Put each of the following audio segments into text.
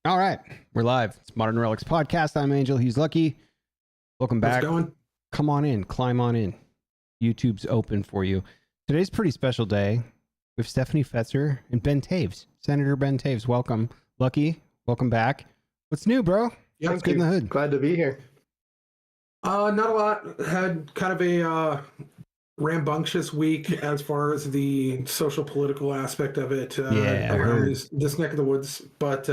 All right, we're live. It's Modern Relics Podcast. I'm Angel. He's Lucky. Welcome back. How's it going? Come on in. Climb on in. YouTube's open for you. Today's a pretty special day with Stephanie Fetzer and Ben Toews. Senator Ben Toews, welcome. Lucky, welcome back. What's new, bro? Yeah, What's good in the hood? Glad to be here. Not a lot. Had kind of a rambunctious week as far as the social political aspect of it Yeah, I around heard. this neck of the woods. But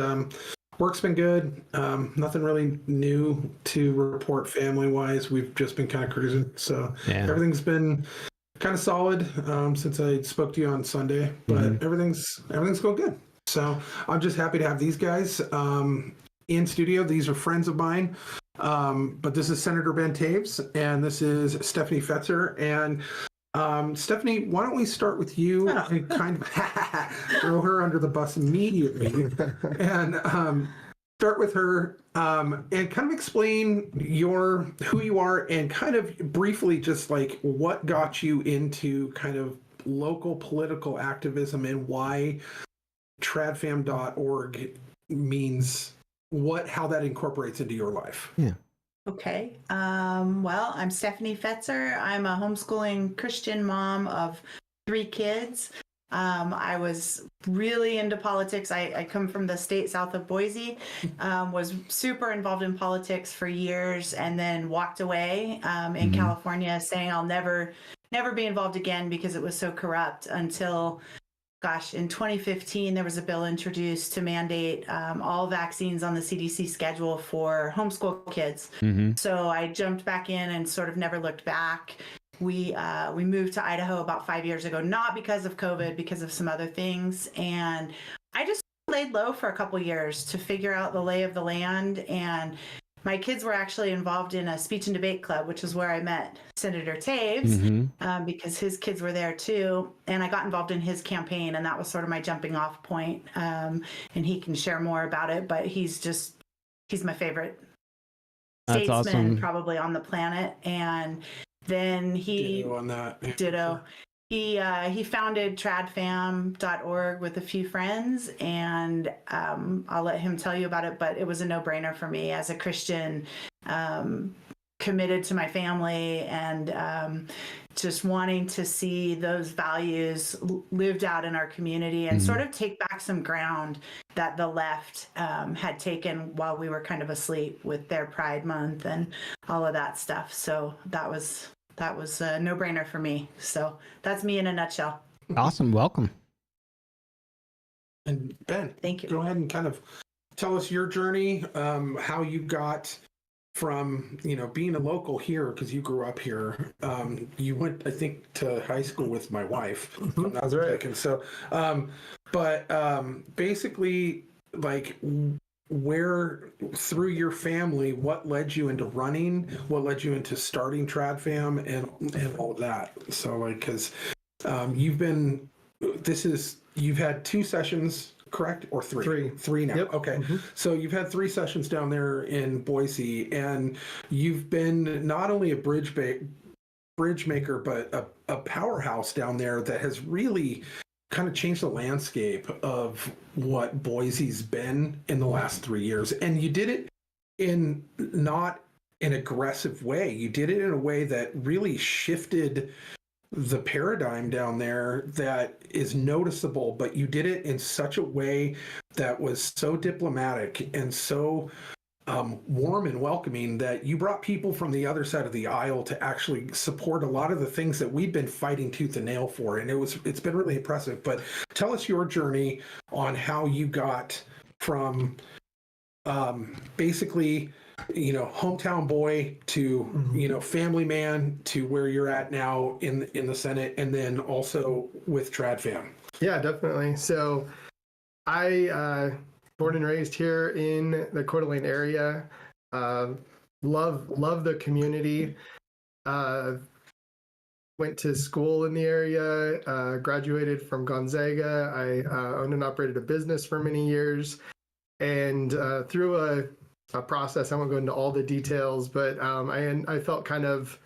work's been good. Nothing really new to report family wise. We've just been kind of cruising. So Yeah. everything's been kind of solid since I spoke to you on Sunday. But everything's going good. So I'm just happy to have these guys in studio. These are friends of mine. But this is Senator Ben Toews, and this is Stephanie Fetzer. And Stephanie, why don't we start with you and kind of throw her under the bus immediately, and start with her and kind of explain who you are, and kind of briefly just like what got you into kind of local political activism and why tradfam.org means how that incorporates into your life. Yeah. Okay. Well, I'm Stephanie Fetzer. I'm a homeschooling Christian mom of 3 kids. I was really into politics. I come from the state south of Boise, was super involved in politics for years, and then walked away in California saying I'll never be involved again because it was so corrupt until in 2015, there was a bill introduced to mandate all vaccines on the CDC schedule for homeschool kids. So I jumped back in and sort of never looked back. We moved to Idaho about 5 years ago, not because of COVID, because of some other things. And I just laid low for a couple years to figure out the lay of the land. And my kids were actually involved in a speech and debate club, which is where I met Senator Toews, because his kids were there too. And I got involved in his campaign, and that was sort of my jumping off point. And he can share more about it, but he's my favorite That's statesman awesome. probably on the planet. And then he Ditto on that. ditto. He founded tradfam.org with a few friends, and I'll let him tell you about it, but it was a no-brainer for me as a Christian, committed to my family, and just wanting to see those values lived out in our community and sort of take back some ground that the left had taken while we were kind of asleep with their Pride Month and all of that stuff. So that was a no-brainer for me. So that's me in a nutshell. Awesome. Welcome. And Ben, Thank you. go ahead and kind of tell us your journey, how you got from, being a local here, because you grew up here. You went, I think, to high school with my wife. If I'm not That's right. mistaken. So, basically, like, where through your family, what led you into running, what led you into starting TradFam and all of that. So like, because you've had 2 sessions, correct? Or 3? 3 now. Yep. Okay. So you've had 3 sessions down there in Boise, and you've been not only a bridge maker, but a powerhouse down there that has really kind of changed the landscape of what Boise's been in the last 3 years. And you did it in not an aggressive way. You did it in a way that really shifted the paradigm down there that is noticeable, but you did it in such a way that was so diplomatic and so warm and welcoming that you brought people from the other side of the aisle to actually support a lot of the things that we've been fighting tooth and nail for. And it's been really impressive. But tell us your journey on how you got from basically, hometown boy to, family man to where you're at now in the Senate, and then also with TradFam. Yeah, definitely. So I born and raised here in the Coeur d'Alene area. Love the community. Went to school in the area, graduated from Gonzaga. I owned and operated a business for many years. And through a process, I won't go into all the details, but I felt kind of,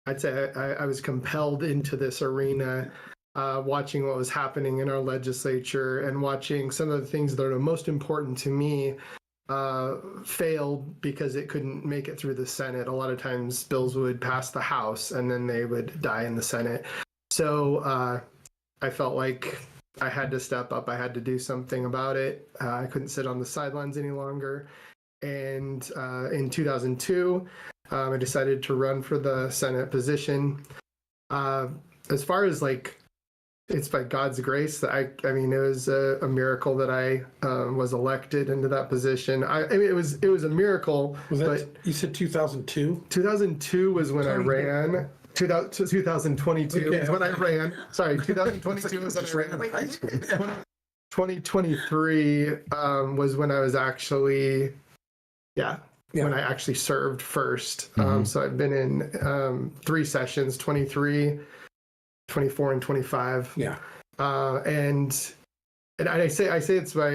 I'd say I was compelled into this arena watching what was happening in our legislature and watching some of the things that are most important to me failed because it couldn't make it through the Senate. A lot of times bills would pass the House and then they would die in the Senate. So I felt like I had to step up. I had to do something about it. I couldn't sit on the sidelines any longer. And in 2002, I decided to run for the Senate position. As far as like, it's by God's grace that I mean, it was a miracle that I was elected into that position. I mean, it was a miracle. Was that, you said 2002? 2002 was when I ran. 2022 is when I ran. Sorry, 2022 was when I ran. 2023 was when I was actually, when I actually served first. So I've been in 3 sessions, 23, 24, and 25. Yeah. And I say it's by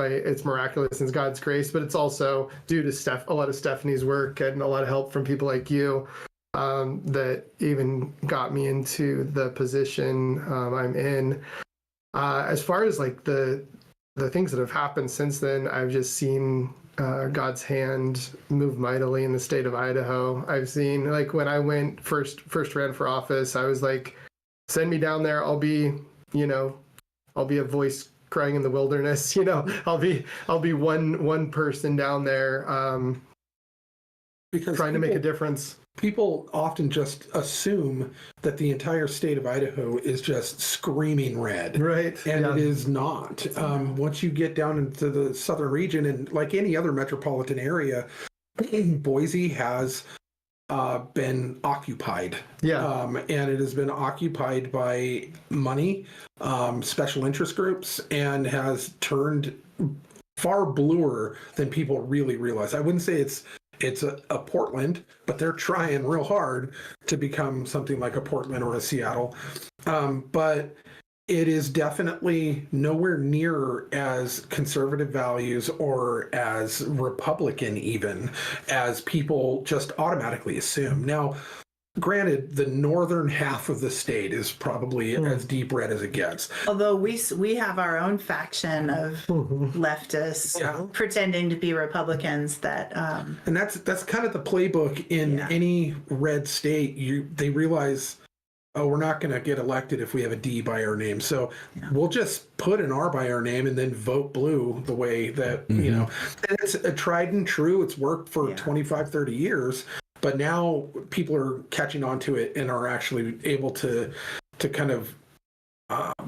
it's miraculous and God's grace, but it's also due to a lot of Stephanie's work and a lot of help from people like you. That even got me into the position I'm in. As far as like the things that have happened since then, I've just seen God's hand move mightily in the state of Idaho. I've seen, like, when I went first ran for office, I was like, send me down there. I'll be a voice crying in the wilderness. I'll be one person down there because trying to make a difference. People often just assume that the entire state of Idaho is just screaming red. Right. And it is not. Once you get down into the southern region, and like any other metropolitan area, Boise has been occupied. Yeah. And it has been occupied by money, special interest groups, and has turned far bluer than people really realize. I wouldn't say it's a Portland, but they're trying real hard to become something like a Portland or a Seattle. But it is definitely nowhere near as conservative values or as Republican even as people just automatically assume. Now, granted, the northern half of the state is probably as deep red as it gets. Although we have our own faction of leftists pretending to be Republicans that and that's kind of the playbook in any red state. They realize, oh, we're not going to get elected if we have a D by our name. So we'll just put an R by our name and then vote blue the way that, and it's a tried and true. It's worked for 25, 30 years. But now people are catching on to it and are actually able to kind of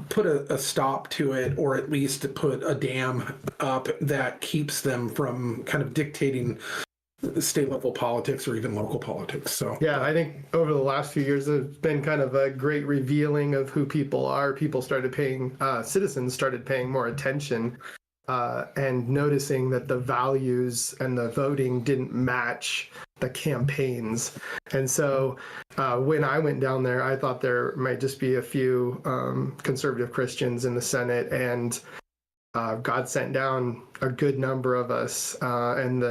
put a stop to it, or at least to put a dam up that keeps them from kind of dictating state level politics or even local politics. So I think over the last few years there's been kind of a great revealing of who people are. People started citizens started paying more attention and noticing that the values and the voting didn't match the campaigns. And so when I went down there, I thought there might just be a few conservative Christians in the Senate, and God sent down a good number of us, and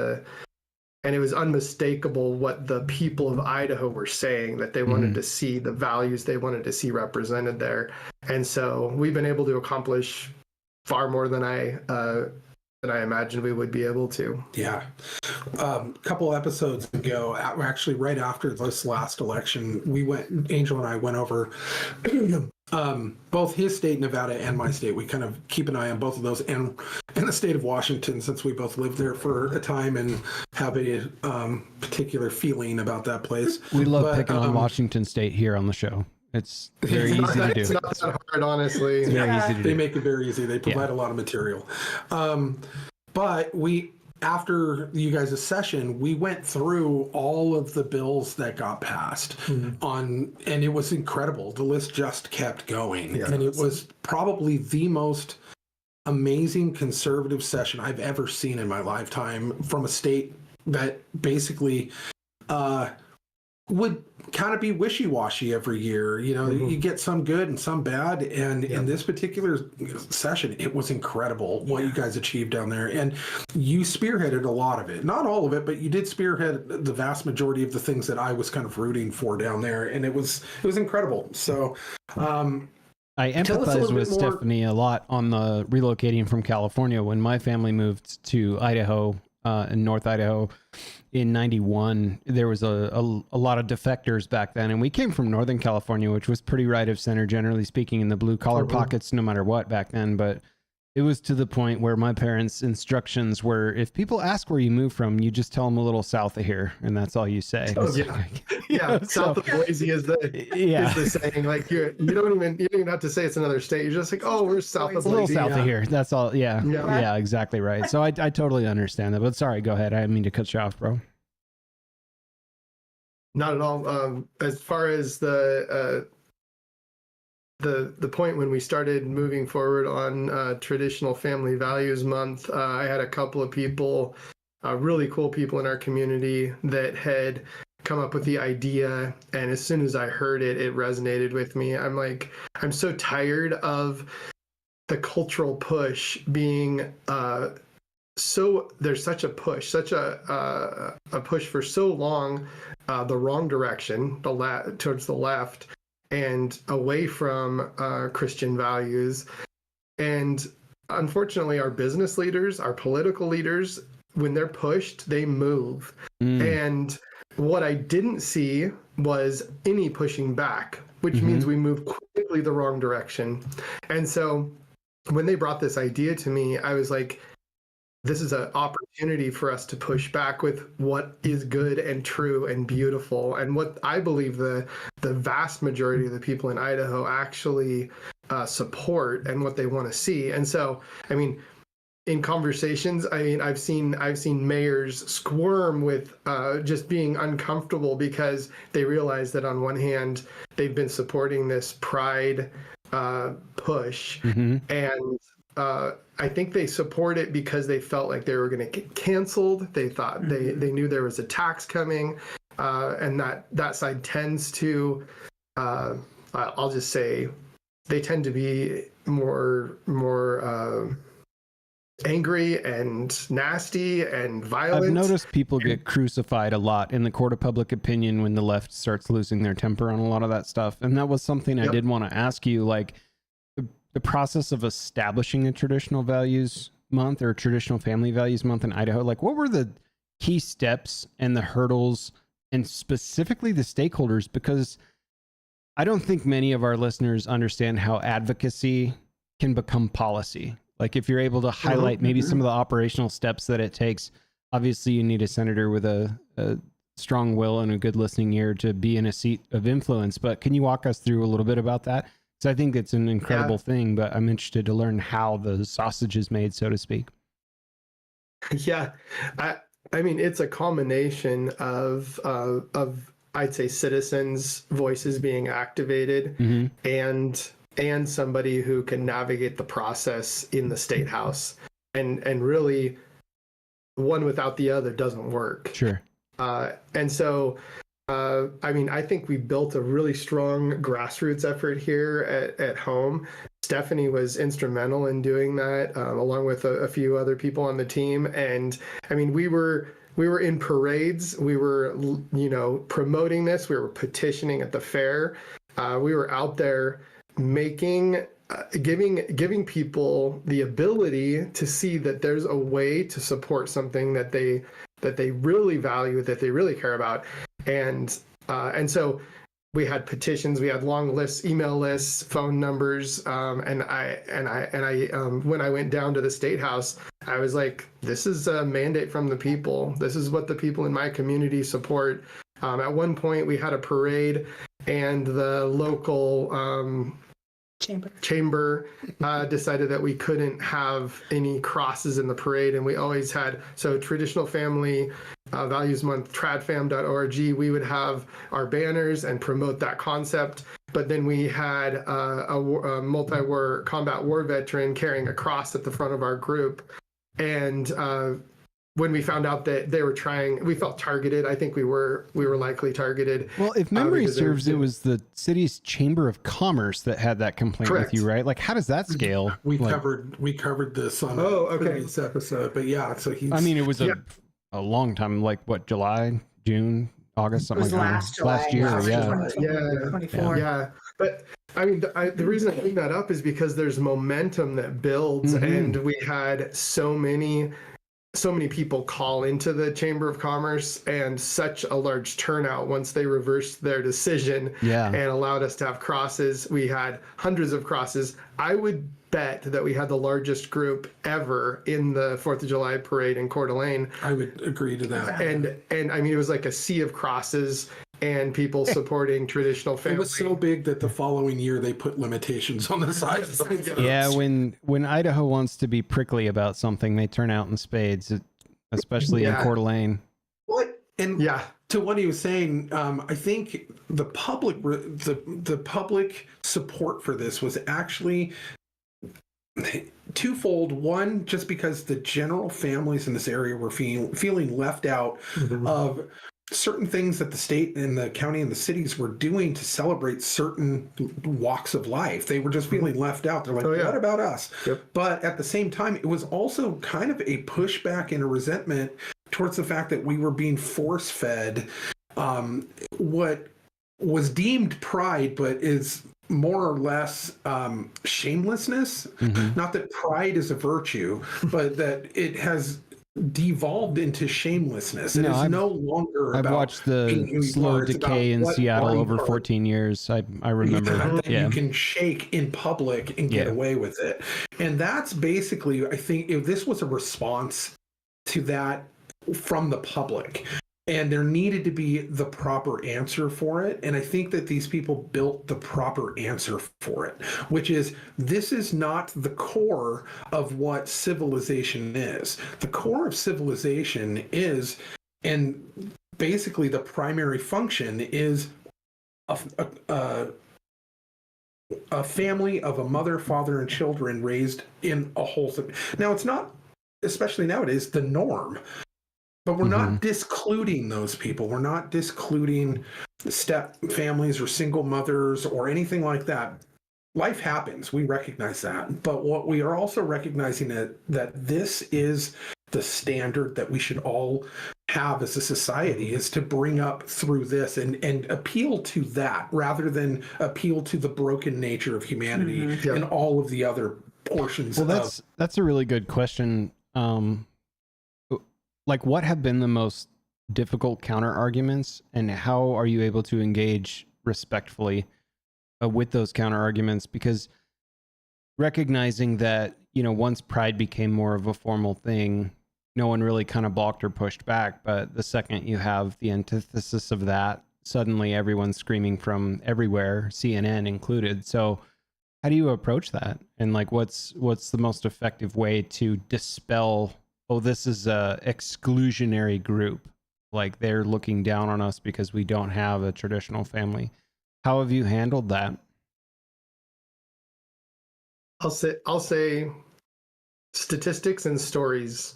it was unmistakable what the people of Idaho were saying, that they wanted to see the values they wanted to see represented there. And so we've been able to accomplish far more than I imagined we would be able to. Yeah. A couple episodes ago, actually right after this last election, Angel and I went over both his state, Nevada, and my state. We kind of keep an eye on both of those, and the state of Washington, since we both lived there for a time and have a particular feeling about that place. We love picking on Washington State here on the show. It's very easy to do. It's not that hard, honestly. It's very easy to do. They make it very easy. They provide a lot of material. But after you guys' session, we went through all of the bills that got passed and it was incredible. The list just kept going. And it was probably the most amazing conservative session I've ever seen in my lifetime from a state that basically would kind of be wishy-washy every year. You get some good and some bad, and in this particular session it was incredible what you guys achieved down there, and you spearheaded a lot of it. Not all of it, but you did spearhead the vast majority of the things that I was kind of rooting for down there, and it was incredible. So I Tell us a empathize little with bit more. Stephanie a lot on the relocating from California. When my family moved to Idaho, in North Idaho in 91, there was a lot of defectors back then. And we came from Northern California, which was pretty right of center, generally speaking, in the blue collar pockets, no matter what back then. But it was to the point where my parents' instructions were, if people ask where you moved from, you just tell them a little south of here, and that's all you say. Oh, yeah. Yeah, south of Boise is the saying. Like you don't even have to say it's another state. You're just like, oh, we're south of a little Boise. south of here. That's all. Yeah. Yeah. Yeah, exactly right. So I totally understand that. But sorry, go ahead. I didn't mean to cut you off, bro. Not at all. As far as the point when we started moving forward on traditional family values month, I had a couple of people, really cool people in our community that had come up with the idea, and as soon as I heard it, it resonated with me. I'm so tired of the cultural push being there's such a push, such a push for so long, the wrong direction, towards the left, and away from Christian values. And unfortunately, our business leaders, our political leaders, when they're pushed, they move. And what I didn't see was any pushing back, which means we move quickly the wrong direction. And so when they brought this idea to me, I was like, this is an opportunity for us to push back with what is good and true and beautiful, and what I believe the vast majority of the people in Idaho actually support and what they want to see. And so, I mean, in conversations, I've seen mayors squirm with just being uncomfortable because they realize that on one hand they've been supporting this pride push, and I think they support it because they felt like they were going to get canceled. They thought they knew there was a tax coming, and that side tends to, I'll just say, they tend to be more angry and nasty and violent. I've noticed people get crucified a lot in the court of public opinion when the left starts losing their temper on a lot of that stuff. And that was something I did want to ask you, like the process of establishing a traditional values month or traditional family values month in Idaho. Like, what were the key steps and the hurdles, and specifically the stakeholders? Because I don't think many of our listeners understand how advocacy can become policy. Like, if you're able to highlight maybe some of the operational steps that it takes, obviously you need a senator with a strong will and a good listening ear to be in a seat of influence. But can you walk us through a little bit about that? Because I think it's an incredible thing, but I'm interested to learn how the sausage is made, so to speak. Yeah, I mean, it's a combination of I'd say citizens' voices being activated, and somebody who can navigate the process in the state house, and really one without the other doesn't work. Sure. And so I mean, I think we built a really strong grassroots effort here at home. Stephanie was instrumental in doing that, along with a few other people on the team. And I mean, we were in parades. We were, promoting this. We were petitioning at the fair. We were out there giving people the ability to see that there's a way to support something that they really value, that they really care about. And so we had petitions, we had long lists, email lists, phone numbers, and I when I went down to the State House, I was like, this is a mandate from the people. This is what the people in my community support. At one point, we had a parade, and the local chamber decided that we couldn't have any crosses in the parade, and we always had, so Traditional Family Values Month, tradfam.org, we would have our banners and promote that concept. But then we had a multi-war combat war veteran carrying a cross at the front of our group, and when we found out that they were trying, we felt targeted. I think we were likely targeted. Well, if memory serves, it was the city's Chamber of Commerce that had that complaint with you, right? Like, how does that scale? We covered this on a previous episode, but yeah, so he's. I mean, it was a long time, like what, July, June, August, something like that. Last year, 24. Yeah. But I mean, the reason I bring that up is because there's momentum that builds, and we had so many people call into the Chamber of Commerce, and such a large turnout once they reversed their decision and allowed us to have crosses. We had hundreds of crosses. I would bet that we had the largest group ever in the 4th of July parade in Coeur d'Alene. I would agree to that. And I mean, it was like a sea of crosses and people supporting traditional family. It was so big that the following year they put limitations on the size of the Yeah, when Idaho wants to be prickly about something, they turn out in spades, especially in Coeur d'Alene. What? And to what he was saying, I think the public support for this was actually twofold. One, just because the general families in this area were feeling left out of certain things that the state and the county and the cities were doing to celebrate certain walks of life. They were just feeling left out. They're like, what about us? Yep. But at the same time, it was also kind of a pushback and a resentment towards the fact that we were being force-fed what was deemed pride, but is more or less shamelessness. Not that pride is a virtue, but that it has devolved into shamelessness. It is no longer I've about watched the slow decay in Seattle over 14 years. I remember that you can shake in public and get away with it. And that's basically, I think, if this was a response to that from the public, and there needed to be the proper answer for it. And I think that these people built the proper answer for it, which is, this is not the core of what civilization is. The core of civilization is, and basically the primary function is a family of a mother, father, and children raised in a wholesome. Now, it's not, especially nowadays, the norm. But we're not discluding those people. We're not discluding step families or single mothers or anything like that. Life happens. We recognize that. But what we are also recognizing that this is the standard that we should all have as a society, is to bring up through this and appeal to that rather than appeal to the broken nature of humanity and all of the other portions. Well, that's a really good question. Like, what have been the most difficult counter arguments, and how are you able to engage respectfully with those counter arguments? Because recognizing that, once pride became more of a formal thing, no one really kind of balked or pushed back. But the second you have the antithesis of that, suddenly everyone's screaming from everywhere, CNN included. So how do you approach that? And like, what's the most effective way to dispel, oh, this is a exclusionary group, like they're looking down on us because we don't have a traditional family? How have you handled that? I'll say statistics and stories.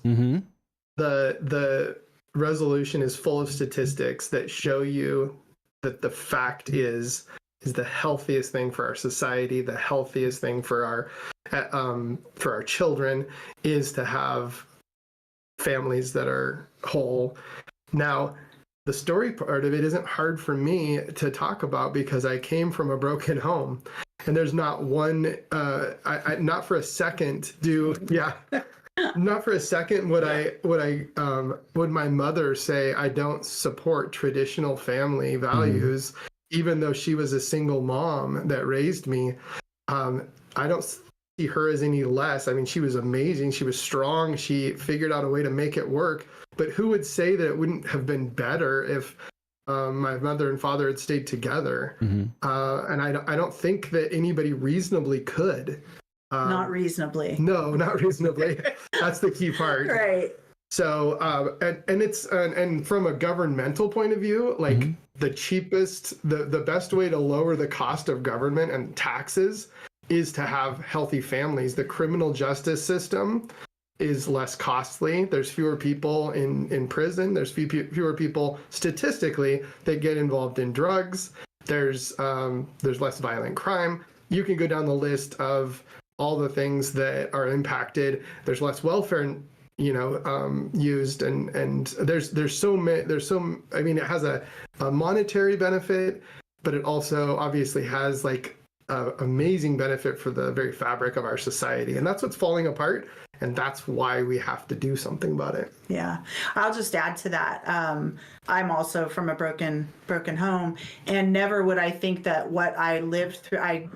The resolution is full of statistics that show you that the fact is the healthiest thing for our society, the healthiest thing for our children, is to have families that are whole. Now, the story part of it isn't hard for me to talk about because I came from a broken home, and there's not one. Not for a second not for a second would my mother say I don't support traditional family values, even though she was a single mom that raised me. I don't see her as any less. I mean, she was amazing. She was strong. She figured out a way to make it work. But who would say that it wouldn't have been better if my mother and father had stayed together? And I don't think that anybody reasonably could. Not reasonably. No, not reasonably. That's the key part. Right. So, and it's, and from a governmental point of view, like the cheapest, the best way to lower the cost of government and taxes is to have healthy families. The criminal justice system is less costly. There's fewer people in prison. There's fewer people statistically that get involved in drugs. There's less violent crime. You can go down the list of all the things that are impacted. There's less welfare, used, and there's so many. I mean, it has a monetary benefit, but it also obviously has like amazing benefit for the very fabric of our society. And that's what's falling apart. And that's why we have to do something about it. Yeah, I'll just add to that. I'm also from a broken home, and never would I think that what I lived through. I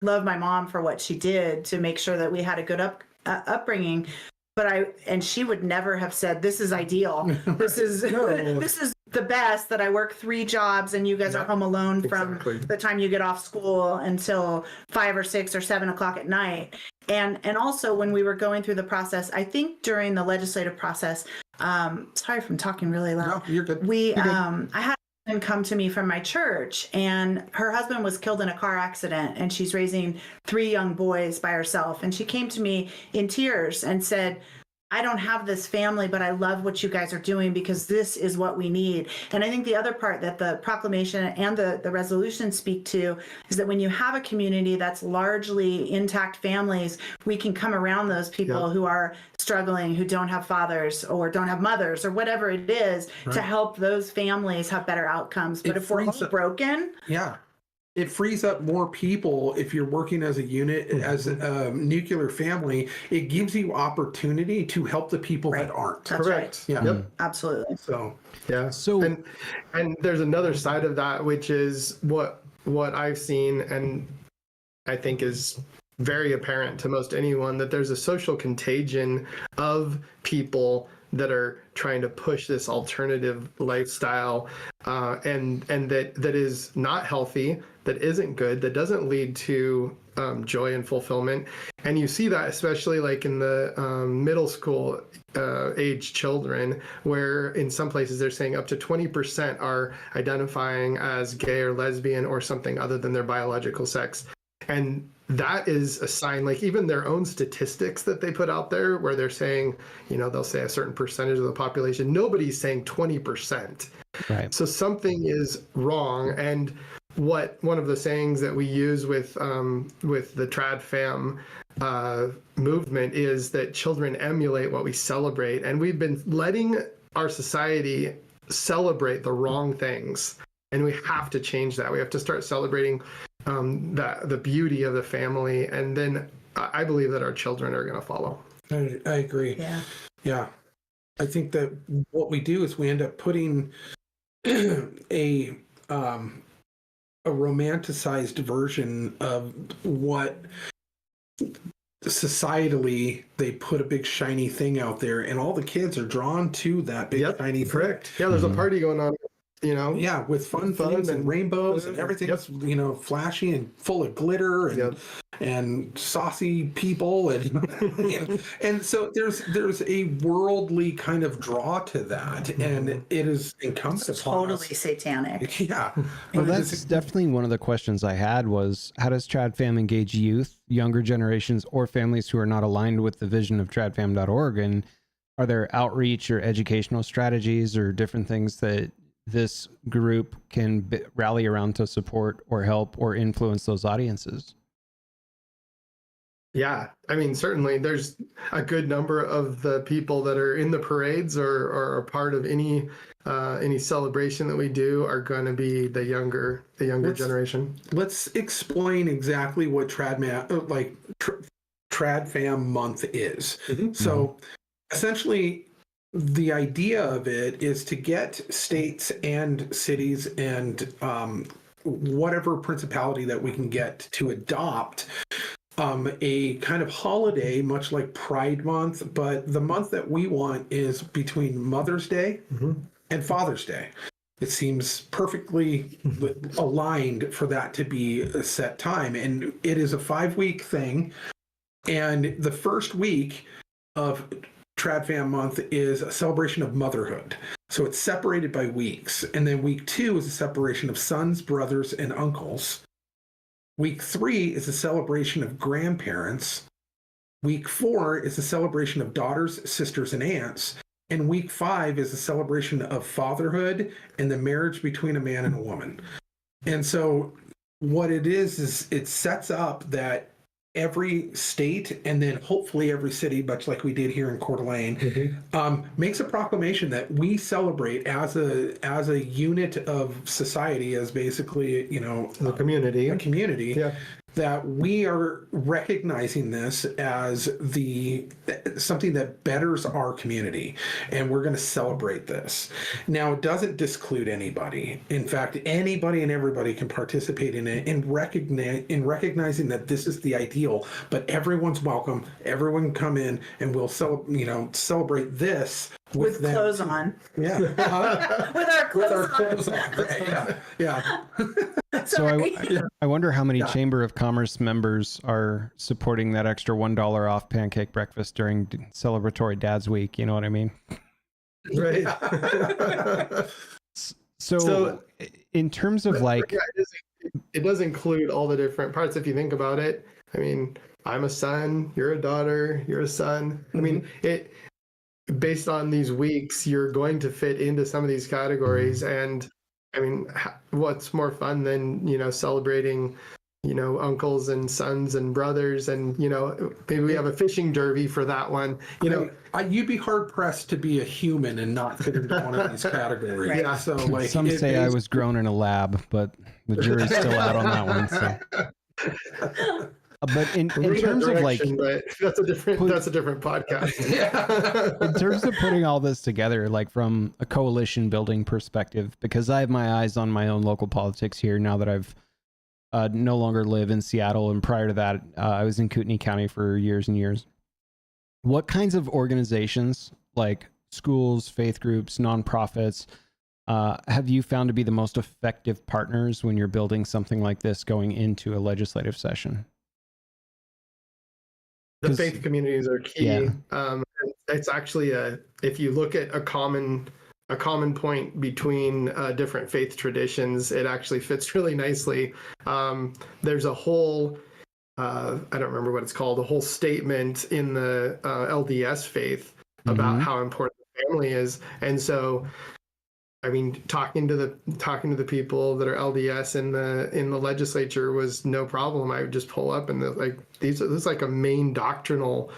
love my mom for what she did to make sure that we had a good upbringing. But she would never have said, "This is ideal. This is this is the best." That I work 3 jobs and you guys are home alone from the time you get off school until 5 or 6 or 7 o'clock at night. And also when we were going through the process, I think during the legislative process, sorry if I'm talking really loud. No, you're good. I had a woman come to me from my church, and her husband was killed in a car accident, and she's raising 3 young boys by herself. And she came to me in tears and said, "I don't have this family, but I love what you guys are doing because this is what we need." And I think the other part that the proclamation and the resolution speak to is that when you have a community that's largely intact families, we can come around those people who are struggling, who don't have fathers or don't have mothers or whatever it is, to help those families have better outcomes. But if we're all broken, it frees up more people. If you're working as a unit, as a nuclear family, it gives you opportunity to help the people that aren't. That's Correct. Right. Yeah. Yep. Absolutely. So and there's another side of that, which is what I've seen, and I think is very apparent to most anyone, that there's a social contagion of people that are trying to push this alternative lifestyle, and that is not healthy, that isn't good, that doesn't lead to joy and fulfillment. And you see that especially like in the middle school age children, where in some places they're saying up to 20% are identifying as gay or lesbian or something other than their biological sex. And that is a sign, like even their own statistics that they put out there, where they're saying, they'll say a certain percentage of the population. Nobody's saying 20%. Right. So something is wrong. And one of the sayings that we use with the trad fam movement is that children emulate what we celebrate. And we've been letting our society celebrate the wrong things. And we have to change that. We have to start celebrating the beauty of the family, and then I believe that our children are going to follow. I agree. Yeah. I think that what we do is we end up putting a romanticized version of what societally they put a big shiny thing out there, and all the kids are drawn to that big shiny thing. Correct. Yeah, there's a party going on. With fun things and rainbows and everything that's flashy and full of glitter and saucy people and so there's a worldly kind of draw to that, and it is incumbent upon totally us. Satanic. Well, that's definitely one of the questions I had was, how does TradFam engage youth, younger generations, or families who are not aligned with the vision of tradfam.org? And are there outreach or educational strategies or different things that this group can rally around to support or help or influence those audiences? Yeah, I mean, certainly there's a good number of the people that are in the parades or are part of any celebration that we do are going to be the younger generation. Let's explain exactly what TradFam month is. So essentially, the idea of it is to get states and cities and whatever principality that we can get to adopt a kind of holiday, much like Pride Month, but the month that we want is between Mother's Day and Father's Day. It seems perfectly aligned for that to be a set time, and it is a 5-week thing. And the first week of TradFam month is a celebration of motherhood. So it's separated by weeks. And then week 2 is a separation of sons, brothers, and uncles. Week 3 is a celebration of grandparents. Week 4 is a celebration of daughters, sisters, and aunts. And week 5 is a celebration of fatherhood and the marriage between a man and a woman. And so what it is it sets up that every state, and then hopefully every city, much like we did here in Coeur d'Alene, makes a proclamation that we celebrate as a unit of society, as basically, a community. that we are recognizing this as something that betters our community, and we're going to celebrate this. Now, it doesn't disclude anybody. In fact, anybody and everybody can participate in it, in recognizing that this is the ideal. But everyone's welcome. Everyone can come in, and we'll celebrate this with them. Clothes on. Yeah, with our clothes on. Right, yeah. So I wonder how many Chamber of Commerce members are supporting that extra $1 off pancake breakfast during celebratory Dad's Week. You know what I mean? Right. So in terms of like, it does include all the different parts. If you think about it, I mean, I'm a son, you're a daughter, you're a son. I mean, based on these weeks, you're going to fit into some of these categories. And I mean, what's more fun than, celebrating, uncles and sons and brothers, and, maybe we have a fishing derby for that one, you'd be hard pressed to be a human and not fit into one of these categories. Right. Yeah. So like some say I was grown in a lab, but the jury's still out on that one. So. But in terms of like, but that's a different podcast. Yeah. In terms of putting all this together, like from a coalition building perspective, because I have my eyes on my own local politics here now that I've no longer live in Seattle, and prior to that, I was in Kootenai County for years and years. What kinds of organizations, like schools, faith groups, nonprofits, have you found to be the most effective partners when you're building something like this going into a legislative session? The faith communities are key. Yeah. It's actually if you look at a common point between different faith traditions, it actually fits really nicely. There's a whole, I don't remember what it's called, a whole statement in the LDS faith about how important the family is. And so, I mean, talking to the people that are LDS in the legislature was no problem. I would just pull up and this is like a main doctrinal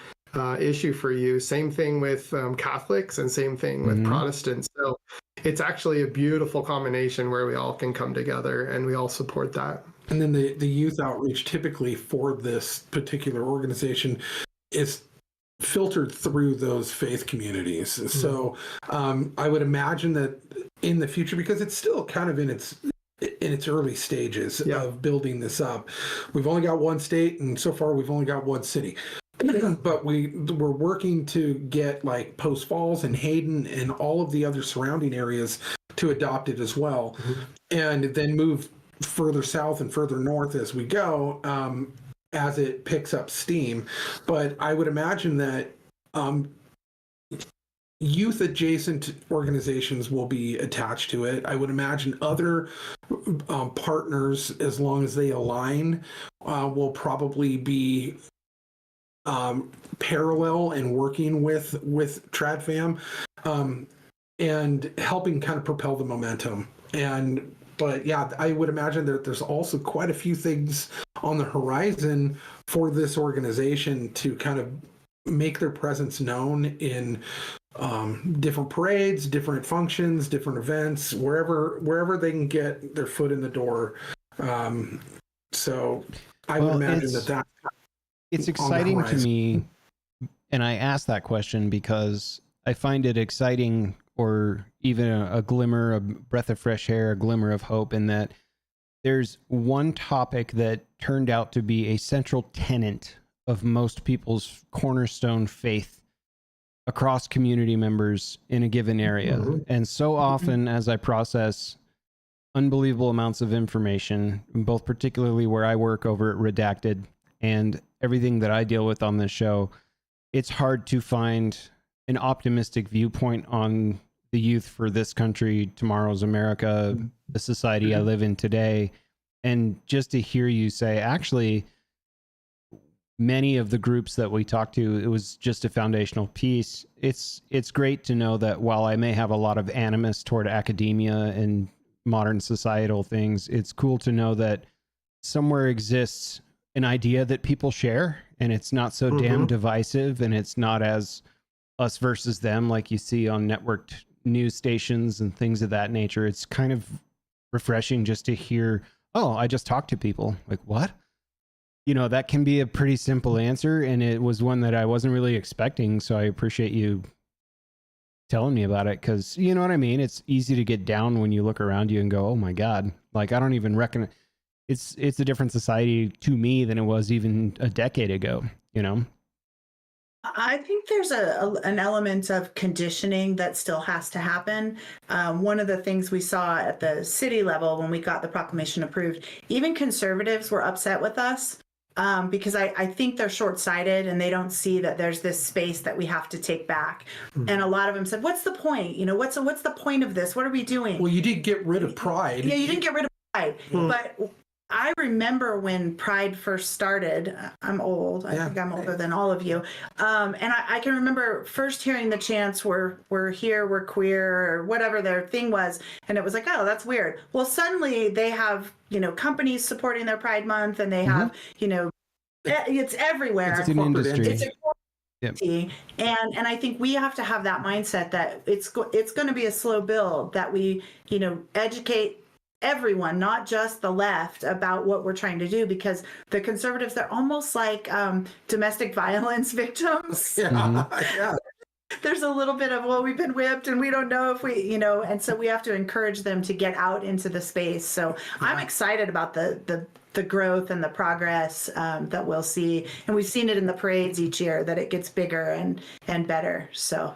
issue for you. Same thing with Catholics, and same thing with Protestants. So it's actually a beautiful combination where we all can come together and we all support that. And then the youth outreach typically for this particular organization is filtered through those faith communities. So I would imagine that in the future, because it's still kind of in its early stages of building this up, we've only got one state, and so far we've only got one city. But we're working to get like Post Falls and Hayden and all of the other surrounding areas to adopt it as well, and then move further south and further north as we go, as it picks up steam. But I would imagine that youth adjacent organizations will be attached to it. I would imagine other partners, as long as they align, will probably be parallel and working with TradFam, and helping kind of propel the momentum. But yeah, I would imagine that there's also quite a few things on the horizon for this organization to kind of make their presence known in different parades, different functions, different events, wherever they can get their foot in the door. So I would imagine that it's exciting to me, and I ask that question because I find it exciting, or even a glimmer, a breath of fresh air, a glimmer of hope, in that there's one topic that turned out to be a central tenet of most people's cornerstone faith across community members in a given area. And so often as I process unbelievable amounts of information, both particularly where I work over at Redacted and everything that I deal with on this show, it's hard to find an optimistic viewpoint on the youth for this country, tomorrow's America, the society I live in today. And just to hear you say, actually, many of the groups that we talked to, it was just a foundational piece. It's great to know that while I may have a lot of animus toward academia and modern societal things, it's cool to know that somewhere exists an idea that people share, and it's not so damn divisive, and it's not as us versus them like you see on networked news stations and things of that nature. It's kind of refreshing just to hear, oh, I just talked to people. Like, what? that can be a pretty simple answer, and it was one that I wasn't really expecting. So I appreciate you telling me about it, because you know what I mean? It's easy to get down when you look around you and go, oh my God, like I don't even reckon it's a different society to me than it was even a decade ago, I think there's an element of conditioning that still has to happen. One of the things we saw at the city level when we got the proclamation approved, even conservatives were upset with us because I think they're short-sighted and they don't see that there's this space that we have to take back. Mm-hmm. And a lot of them said, "What's the point? What's the point of this? What are we doing?" Well, you did get rid of Pride. Yeah, you didn't get rid of Pride, but I remember when Pride first started. I'm old. I think I'm older than all of you. And I can remember first hearing the chants, we're here, we're queer, or whatever their thing was. And it was like, oh, that's weird. Well, suddenly they have, companies supporting their Pride Month, and they have, it's everywhere. It's an industry. It's a And I think we have to have that mindset that it's going to be a slow build, that we, educate everyone, not just the left, about what we're trying to do, because the conservatives, they're almost like domestic violence victims. Yeah. There's a little bit of, well, we've been whipped and we don't know if we, and so we have to encourage them to get out into the space. So I'm excited about the growth and the progress that we'll see. And we've seen it in the parades each year, that it gets bigger and better. So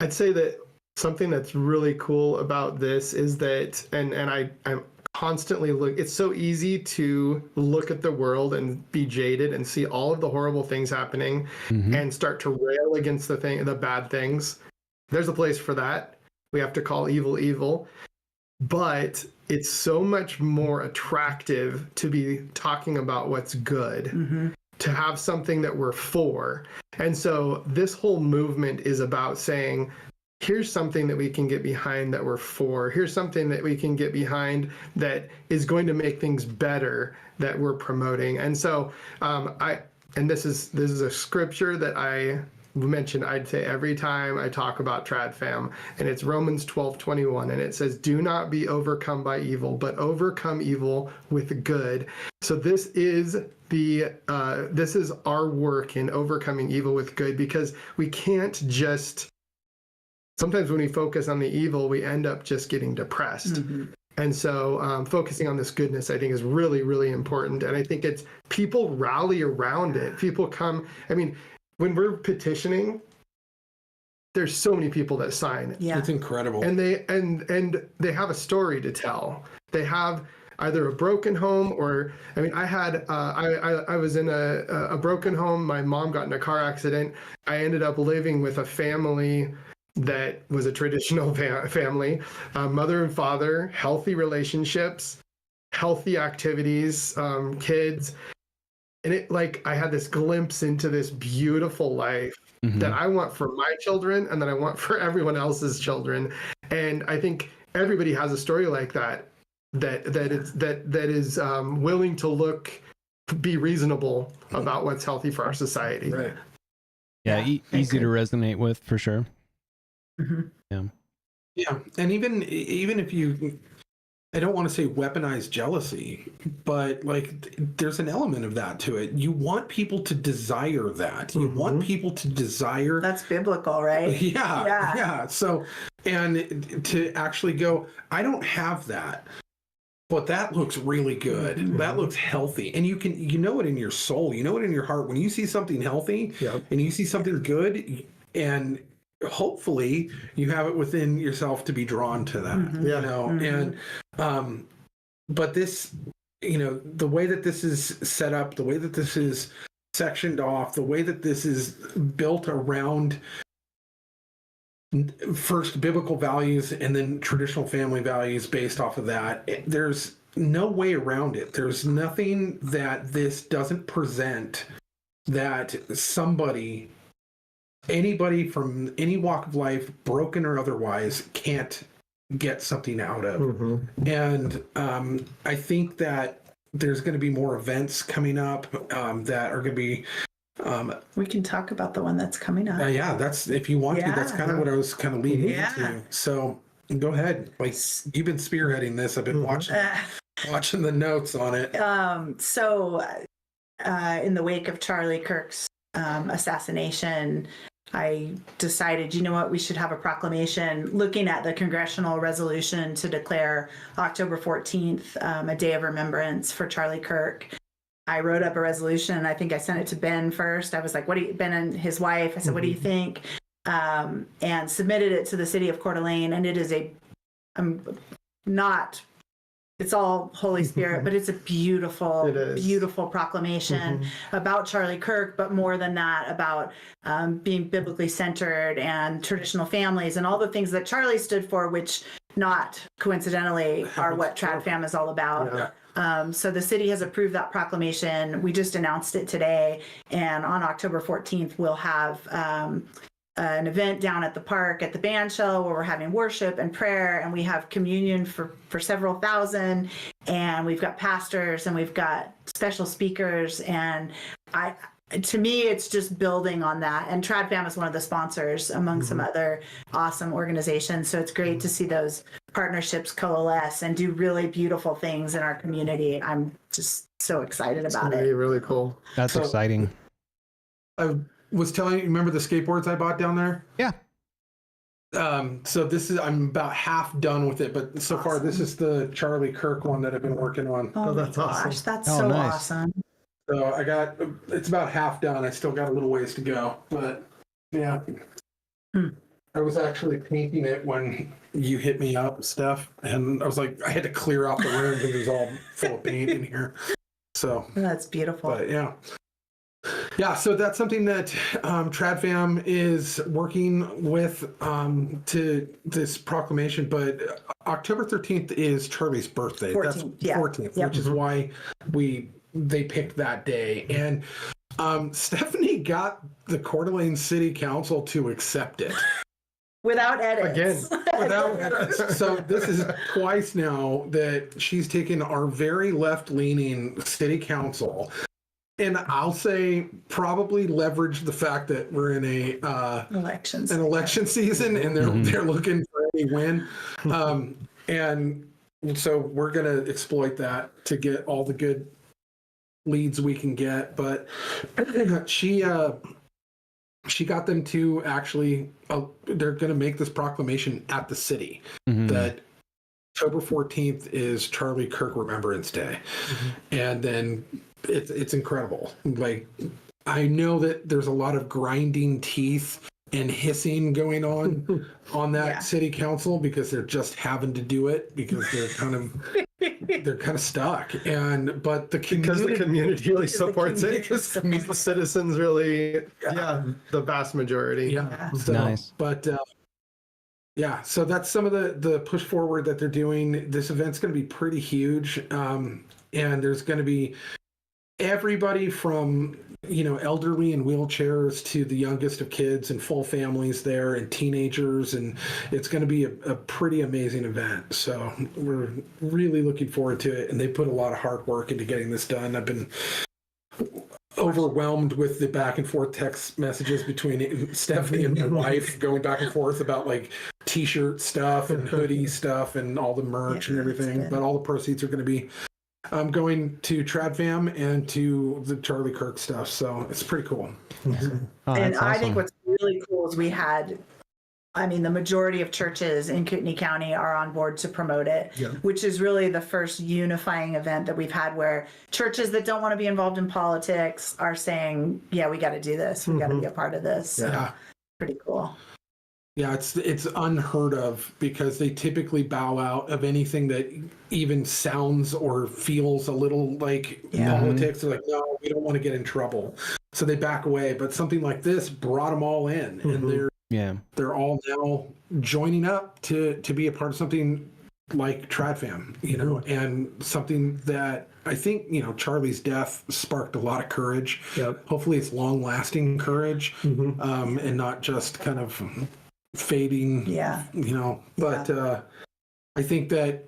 I'd say that something that's really cool about this is that, and I'm constantly it's so easy to look at the world and be jaded and see all of the horrible things happening and start to rail against the bad things. There's a place for that. We have to call evil evil, but it's so much more attractive to be talking about what's good, to have something that we're for. And so this whole movement is about saying, here's something that we can get behind that we're for. Here's something that we can get behind that is going to make things better that we're promoting. And so this is a scripture that I mention, I'd say, every time I talk about Trad Fam, and it's Romans 12:21, and it says, "Do not be overcome by evil, but overcome evil with good." So this is our work in overcoming evil with good, because we can't just. Sometimes when we focus on the evil, we end up just getting depressed. And so focusing on this goodness, I think, is really, really important. And I think it's people rally around it. People come. I mean, when we're petitioning, there's so many people that sign. Yeah, it's incredible. And they have a story to tell. They have either a broken home, or I had I was in a broken home. My mom got in a car accident. I ended up living with a family that was a traditional family, mother and father, healthy relationships, healthy activities, kids. And I had this glimpse into this beautiful life that I want for my children, and that I want for everyone else's children. And I think everybody has a story like that is willing to be reasonable about what's healthy for our society. Right. Yeah, easy to resonate with, for sure. Yeah, and even if you, I don't want to say weaponize jealousy, but there's an element of that to it. You want people to desire that. You want people to desire. That's biblical, right? Yeah. So, and to actually go, I don't have that, but that looks really good. That looks healthy, and you know it in your soul. You know it in your heart when you see something healthy and you see something good, and hopefully you have it within yourself to be drawn to that, and but this, the way that this is set up, the way that this is sectioned off, the way that this is built around first biblical values and then traditional family values based off of that, there's no way around it. There's nothing that this doesn't present that anybody from any walk of life, broken or otherwise, can't get something out of. And I think that there's going to be more events coming up that are going to be. We can talk about the one that's coming up. Yeah, that's, if you want to. That's kind of what I was kind of leading into. So go ahead. You've been spearheading this. I've been watching the notes on it. So in the wake of Charlie Kirk's assassination, I decided, you know what, we should have a proclamation looking at the congressional resolution to declare October 14th a day of remembrance for Charlie Kirk. I wrote up a resolution. I think I sent it to Ben first. I was like, Ben and his wife, I said, what do you think? And submitted it to the city of Coeur d'Alene. And it is it's all Holy Spirit, but it's a beautiful proclamation about Charlie Kirk, but more than that, about being biblically centered and traditional families and all the things that Charlie stood for, which not coincidentally are what TradFam is all about. Yeah. So the city has approved that proclamation. We just announced it today. And on October 14th, we'll have an event down at the park at the band shell where we're having worship and prayer, and we have communion for several thousand, and we've got pastors and we've got special speakers. And to me, it's just building on that. And TradFam is one of the sponsors among some other awesome organizations. So it's great to see those partnerships coalesce and do really beautiful things in our community. I'm just so excited about it. Really cool. That's exciting. I was telling you, remember the skateboards I bought down there? Yeah. So I'm about half done with it, but so far this is the Charlie Kirk one that I've been working on. Oh, that's my gosh, awesome. that's Oh, so nice. awesome. So it's about half done. I still got a little ways to go, but yeah. I was actually painting it when you hit me up and stuff, and I was like, I had to clear out the room because it was all full of paint in here. So That's beautiful. but yeah, so that's something that TradFam is working with to this proclamation. But October 13th is Charlie's birthday. 14th, That's yeah. 14th, Yep. which is why they picked that day. And Stephanie got the Coeur d'Alene City Council to accept it. Without edits. So this is twice now that she's taken our very left-leaning city council, and I'll say probably leverage the fact that we're in Elections. an election season and they're looking for any win, and so we're gonna exploit that to get all the good leads we can get. But she got them to actually they're going to make this proclamation at the city that October 14th is Charlie Kirk Remembrance Day. And then it's incredible. Like, I know that there's a lot of grinding teeth and hissing going on that city council because they're just having to do it because they're kind of stuck. But the community really supports it, because community the citizens really, the vast majority. Yeah. So, Nice. But so that's some of the push forward that they're doing. This event's going to be pretty huge, and there's going to be everybody from elderly in wheelchairs to the youngest of kids and full families there and teenagers, and it's going to be a pretty amazing event. So we're really looking forward to it, and they put a lot of hard work into getting this done. I've been overwhelmed with the back and forth text messages between Stephanie and my wife going back and forth about like t-shirt stuff and hoodie stuff and all the merch and everything. But all the proceeds are going to be going to TradFam and to the Charlie Kirk stuff. So it's pretty cool. Oh, And that's I think awesome. what's really cool is the majority of churches in Kootenai County are on board to promote it, which is really the first unifying event that we've had where churches that don't want to be involved in politics are saying, yeah, we got to do this. We got to be a part of this. So, pretty cool. Yeah, it's unheard of because they typically bow out of anything that even sounds or feels a little like politics. They're like, no, we don't want to get in trouble. So they back away. But something like this brought them all in, and they're all now joining up to be a part of something like TradFam, and something that I think, Charlie's death sparked a lot of courage. Hopefully it's long lasting courage, and not just kind of fading, but I think that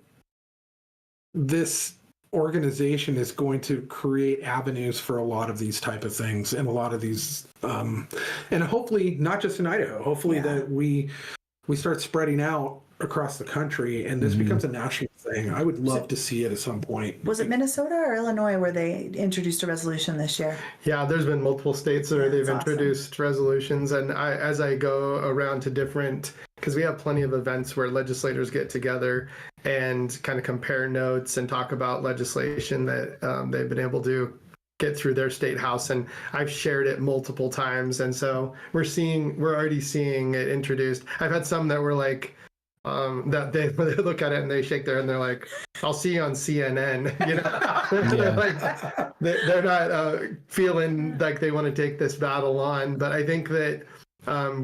this organization is going to create avenues for a lot of these type of things and a lot of these and hopefully not just in Idaho, hopefully that we we start spreading out across the country and this becomes a national thing. I would love to see it at some point. Was it Minnesota or Illinois where they introduced a resolution this year? Yeah, there's been multiple states where they've That's awesome. introduced resolutions, and as I go around to different, because we have plenty of events where legislators get together and kind of compare notes and talk about legislation that they've been able to get through their state house, and I've shared it multiple times, and so we're already seeing it introduced. I've had some that were like, that they look at it and they shake their head and they're like, I'll see you on CNN. You know, they're like, they're not feeling like they want to take this battle on. But I think that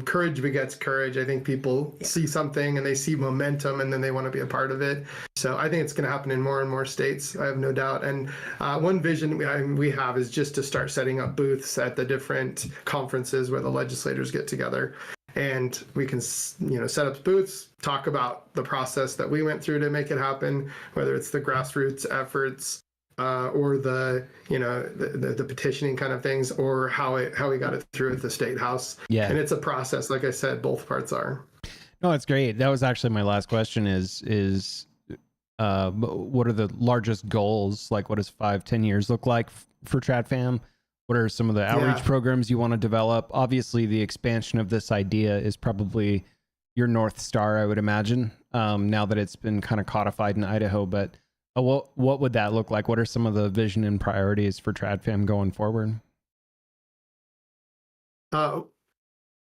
courage begets courage. I think people see something and they see momentum and then they want to be a part of it. So I think it's going to happen in more and more states. I have no doubt. And one vision we have is just to start setting up booths at the different conferences where the legislators get together. And we can, set up booths, talk about the process that we went through to make it happen, whether it's the grassroots efforts or the petitioning kind of things, or how we got it through at the state house. Yeah. And it's a process, like I said, both parts are. No, it's great. That was actually my last question is what are the largest goals? Like, what does 5-10 years look like for TradFam? What are some of the outreach programs you want to develop? Obviously, the expansion of this idea is probably your North Star, I would imagine, now that it's been kind of codified in Idaho. But what would that look like? What are some of the vision and priorities for TradFam going forward? Do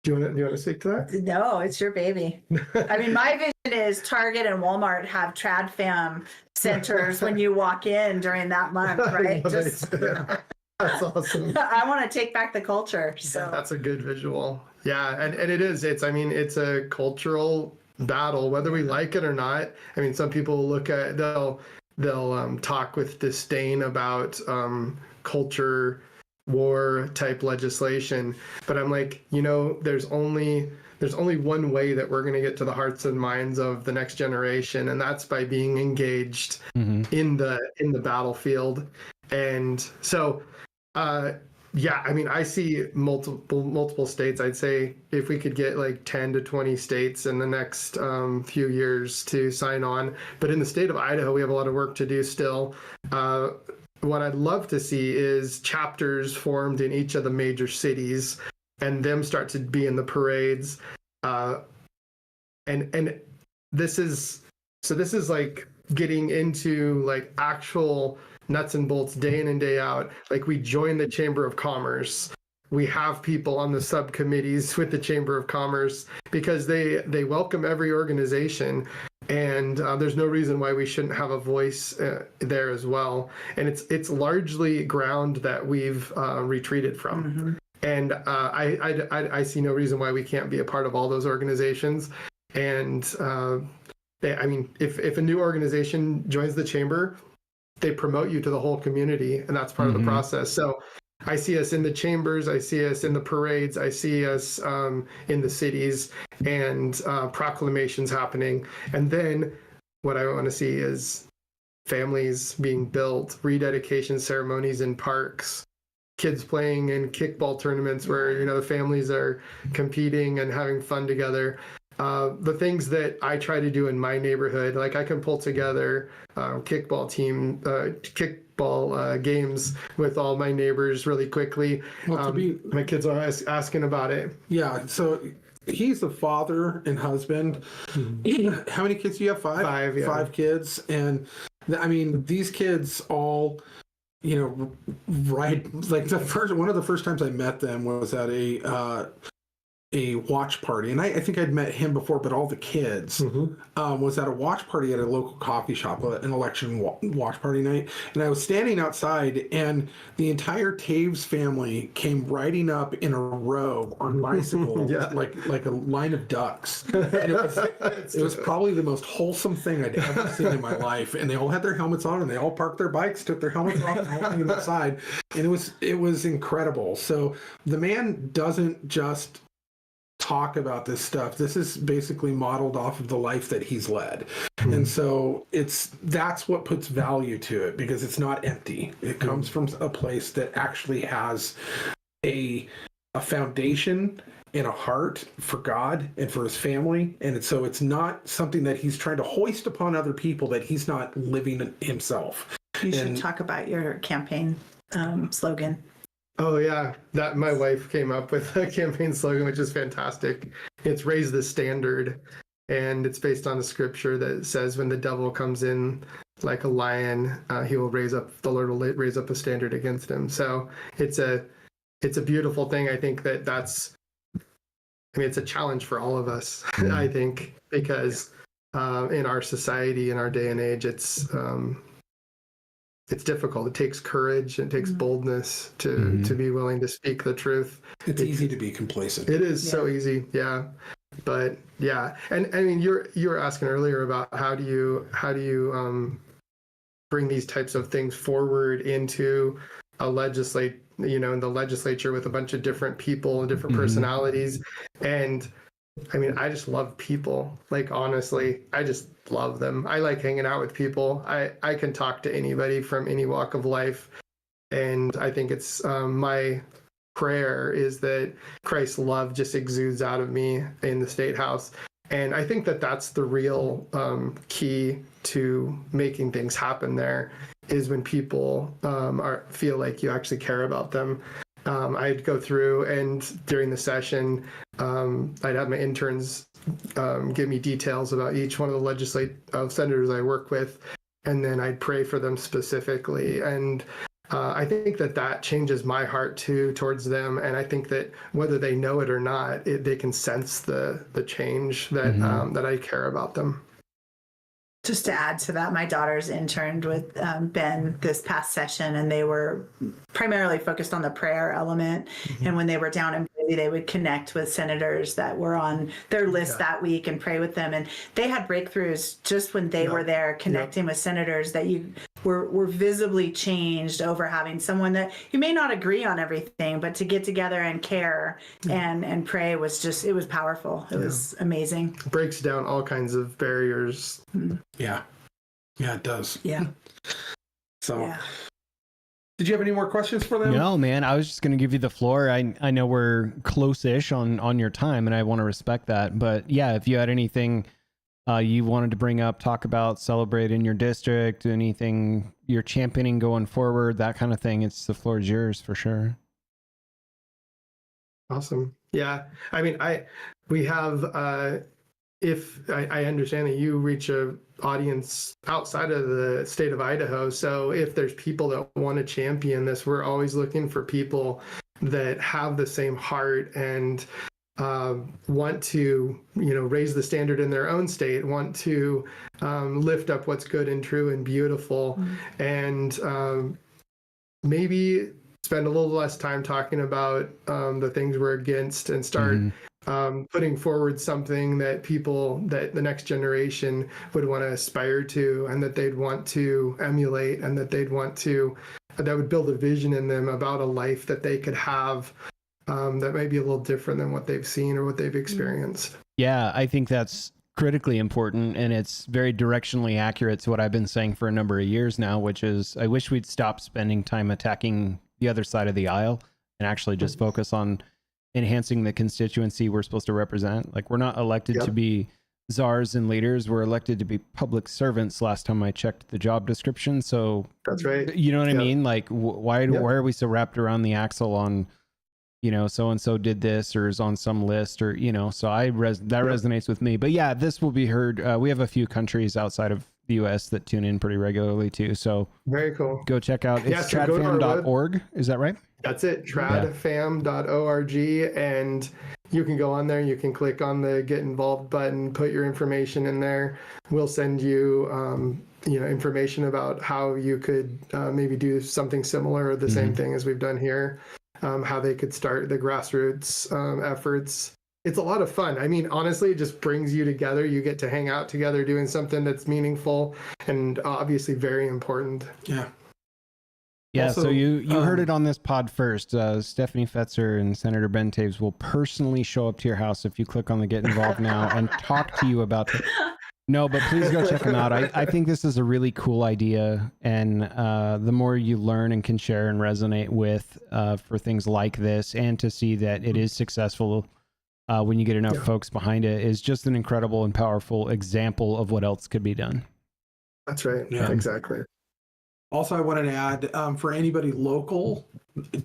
you want to speak to that? No, it's your baby. I mean, my vision is Target and Walmart have TradFam centers when you walk in during that month, right? That's awesome. I want to take back the culture. So that's a good visual. Yeah, and it is. It's a cultural battle, whether we like it or not. I mean, some people look at they'll talk with disdain about culture war type legislation, but I'm like, there's only one way that we're going to get to the hearts and minds of the next generation, and that's by being engaged in the battlefield. And so I mean, I see multiple states. I'd say if we could get like 10 to 20 states in the next few years to sign on. But in the state of Idaho, we have a lot of work to do still. What I'd love to see is chapters formed in each of the major cities and them start to be in the parades. And this is like getting into like actual nuts and bolts day in and day out. Like, we join the Chamber of Commerce. We have people on the subcommittees with the Chamber of Commerce because they welcome every organization, and there's no reason why we shouldn't have a voice there as well. And it's largely ground that we've retreated from. And I see no reason why we can't be a part of all those organizations. And I mean, if a new organization joins the chamber, they promote you to the whole community, and that's part of the process. So I see us in the chambers, I see us in the parades, I see us in the cities, and proclamations happening. And then what I want to see is families being built, rededication ceremonies in parks, kids playing in kickball tournaments where, the families are competing and having fun together. The things that I try to do in my neighborhood, like I can pull together kickball games with all my neighbors really quickly. Well, my kids are asking about it. Yeah, so he's the father and husband. How many kids do you have? 5? 5, yeah. 5 kids. And I mean, these kids all, right, like one of the first times I met them was at a watch party, and I think I'd met him before, but all the kids was at a watch party at a local coffee shop, an election watch party night, and I was standing outside, and the entire Toews family came riding up in a row on bicycles, like a line of ducks. And it was probably the most wholesome thing I'd ever seen in my life, and they all had their helmets on, and they all parked their bikes, took their helmets off, and all came outside, and it was incredible. So the man doesn't just talk about this stuff. This is basically modeled off of the life that he's led. And so that's what puts value to it, because it's not empty. It comes from a place that actually has a foundation and a heart for God and for his family. And so it's not something that he's trying to hoist upon other people that he's not living himself. You should talk about your campaign slogan. Oh yeah, that my wife came up with a campaign slogan, which is fantastic. It's raise the standard, and it's based on a scripture that says, "When the devil comes in like a lion, he will raise up. The Lord will raise up a standard against him." So it's a beautiful thing. I think that's. I mean, it's a challenge for all of us. I think because in our society, in our day and age, it's difficult. It takes courage and it takes boldness to be willing to speak the truth. It's easy to be complacent. It is so easy, yeah. But yeah, and I mean, you were asking earlier about how do you bring these types of things forward into a in the legislature with a bunch of different people and different personalities. And I mean, I just love people. Like, honestly, I just love them. I like hanging out with people. I can talk to anybody from any walk of life. And I think it's my prayer is that Christ's love just exudes out of me in the State House. And I think that that's the real key to making things happen there is when people feel like you actually care about them. I'd go through and during the session, I'd have my interns give me details about each one of the senators I work with, and then I'd pray for them specifically. And I think that changes my heart too towards them. And I think that whether they know it or not, they can sense the change that that I care about them. Just to add to that, my daughters interned with Ben this past session, and they were primarily focused on the prayer element. And when they were down in Boise, they would connect with senators that were on their list that week and pray with them. And they had breakthroughs just when they were there connecting with senators that you were visibly changed over having someone that you may not agree on everything, but to get together and care and pray was just, it was powerful. It was amazing. Breaks down all kinds of barriers. Yeah, it does. Yeah. So, did you have any more questions for them? No, man. I was just going to give you the floor. I know we're close-ish on your time, and I want to respect that. But yeah, if you had anything you wanted to bring up, talk about, celebrate in your district, anything you're championing going forward, that kind of thing, the floor is yours for sure. Awesome. Yeah. I mean, we have. If I understand that you reach a audience outside of the state of Idaho, so if there's people that want to champion this, we're always looking for people that have the same heart and want to, raise the standard in their own state, want to lift up what's good and true and beautiful, and maybe spend a little less time talking about the things we're against and start putting forward something that the next generation would want to aspire to, and that they'd want to emulate, and that that would build a vision in them about a life that they could have that might be a little different than what they've seen or what they've experienced. Yeah, I think that's critically important, and it's very directionally accurate to what I've been saying for a number of years now, which is I wish we'd stop spending time attacking the other side of the aisle and actually just focus on enhancing the constituency we're supposed to represent. Like, we're not elected to be czars and leaders. We're elected to be public servants last time I checked the job description. So that's right. You know what I mean? Like, why are we so wrapped around the axle on, so-and-so did this or is on some list or, so that resonates with me. But yeah, this will be heard. We have a few countries outside of the US that tune in pretty regularly too. So very cool. Go check out. It's tradfam.org. Is that right? That's it. Tradfam.org. And you can go on there. You can click on the get involved button, put your information in there. We'll send you, information about how you could maybe do something similar or the same thing as we've done here. How they could start the grassroots efforts. It's a lot of fun. I mean, honestly, it just brings you together. You get to hang out together doing something that's meaningful and obviously very important. Yeah. Yeah, also, so you heard it on this pod first. Stephanie Fetzer and Senator Ben Toews will personally show up to your house if you click on the Get Involved Now and talk to you about it. No, but please go check them out. I think this is a really cool idea, and the more you learn and can share and resonate with for things like this, and to see that it is successful when you get enough Yeah. folks behind it, is just an incredible and powerful example of what else could be done. That's right. Yeah. Exactly. Also, I wanted to add, for anybody local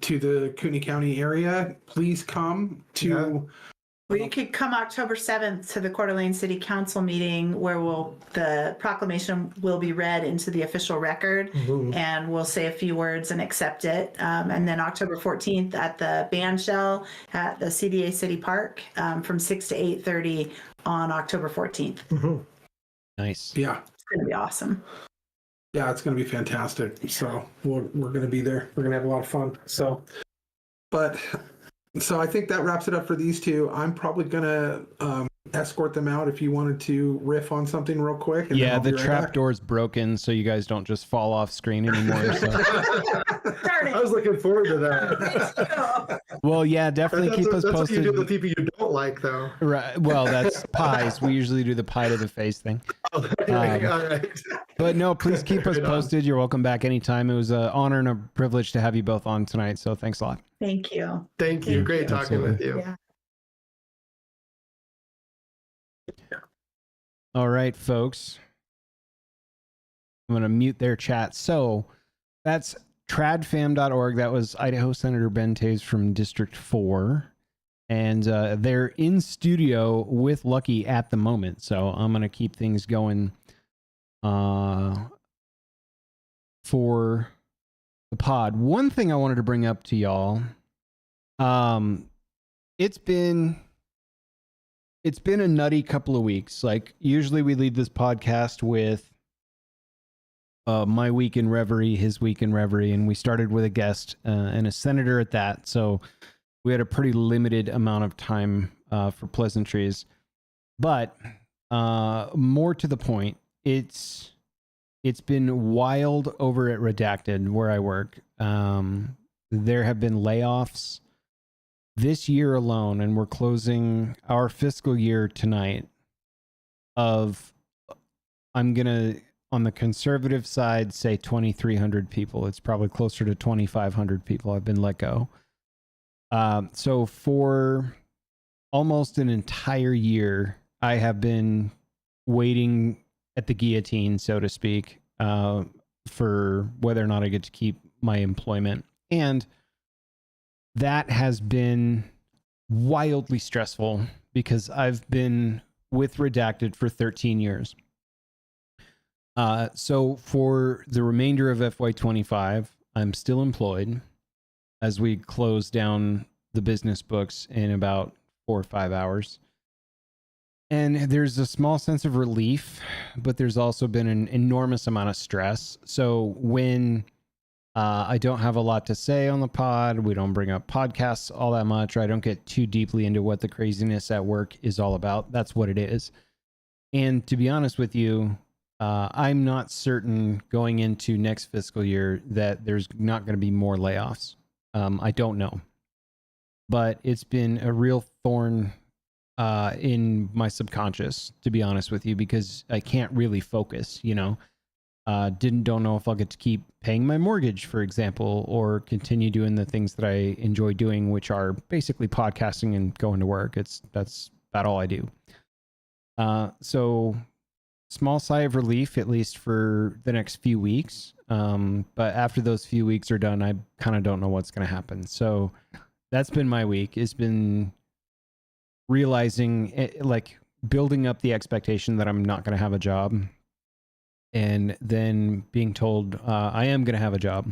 to the Cooney County area, please come to. Well, you could come October 7th to the Coeur d'Alene City Council meeting where the proclamation will be read into the official record, and we'll say a few words and accept it. And then October 14th at the band shell at the CDA City Park from 6 to 8:30 on October 14th. Nice. Yeah. It's going to be awesome. Yeah, it's going to be fantastic. So we're going to be there. We're going to have a lot of fun. So I think that wraps it up for these two. I'm probably going to escort them out if you wanted to riff on something real quick. And Yeah, then the I'll be right trap back. door's broken, so you guys don't just fall off screen anymore. So. I was looking forward to that. Well, yeah, definitely keep us that's what you posted. do to the people you don't like, though. Right. Well, that's pies. We usually do the pie to the face thing. All right. But no, please keep us Right on. posted. You're welcome back anytime. It was an honor and a privilege to have you both on tonight. So thanks a lot. Thank you. Thank you. Great talking with you. Yeah. All right, folks. I'm going to mute their chat. So that's tradfam.org. That was Idaho Senator Ben Toews from District 4. And they're in studio with Lucky at the moment. So I'm going to keep things going for the pod. One thing I wanted to bring up to y'all. It's been a nutty couple of weeks. Like, usually we lead this podcast with my week in reverie, his week in reverie, and we started with a guest and a senator at that. So we had a pretty limited amount of time for pleasantries. But more to the point, it's been wild over at Redacted, where I work. There have been layoffs this year alone, and we're closing our fiscal year tonight, of, I'm going to, on the conservative side, say 2,300 people. It's probably closer to 2,500 people have been let go. So for almost an entire year, I have been waiting at the guillotine, so to speak, for whether or not I get to keep my employment. And that has been wildly stressful because I've been with Redacted for 13 years. So for the remainder of FY25, I'm still employed as we close down the business books in about 4 or 5 hours. And there's a small sense of relief, but there's also been an enormous amount of stress. So when I don't have a lot to say on the pod, we don't bring up podcasts all that much, or I don't get too deeply into what the craziness at work is all about. That's what it is. And to be honest with you, I'm not certain going into next fiscal year that there's not going to be more layoffs. I don't know. But it's been a real thorn in my subconscious, to be honest with you, because I can't really focus, you know. Don't know if I'll get to keep paying my mortgage, for example, or continue doing the things that I enjoy doing, which are basically podcasting and going to work. That's about all I do. So small sigh of relief, at least for the next few weeks. But after those few weeks are done, I kind of don't know what's going to happen. So that's been my week. It's been realizing, like, building up the expectation that I'm not going to have a job, and then being told I am going to have a job.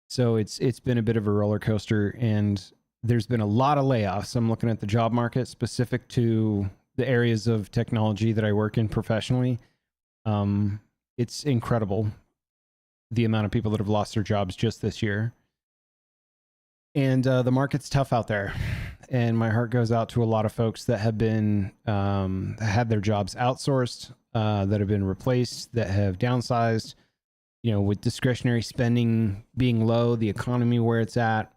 So it's been a bit of a roller coaster, and there's been a lot of layoffs. I'm looking at the job market specific to the areas of technology that I work in professionally. It's incredible, the amount of people that have lost their jobs just this year. And the market's tough out there. And my heart goes out to a lot of folks that have been had their jobs outsourced, that have been replaced, that have downsized, you know, with discretionary spending being low, the economy where it's at,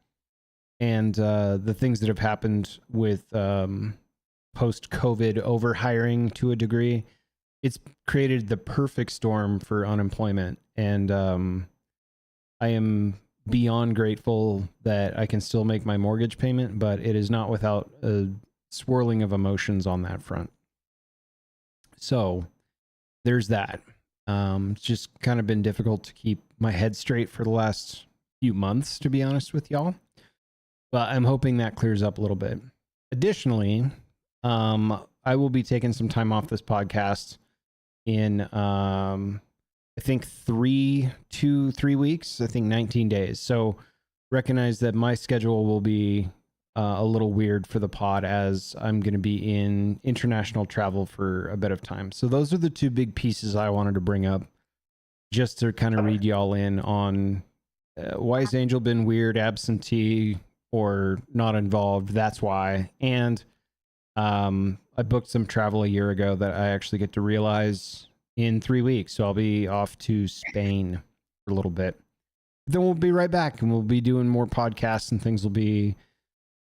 and the things that have happened with post-COVID overhiring to a degree. It's created the perfect storm for unemployment. And I am beyond grateful that I can still make my mortgage payment, but it is not without a swirling of emotions on that front. So there's that. It's just kind of been difficult to keep my head straight for the last few months, to be honest with y'all. But I'm hoping that clears up a little bit. Additionally, I will be taking some time off this podcast in, I think 3 weeks, I think 19 days. So recognize that my schedule will be a little weird for the pod, as I'm going to be in international travel for a bit of time. So those are the two big pieces I wanted to bring up, just to kind of read y'all in on why has Angel been weird, absentee, or not involved. That's why. And I booked some travel a year ago that I actually get to realize in 3 weeks. So I'll be off to Spain for a little bit. Then we'll be right back, and we'll be doing more podcasts, and things will be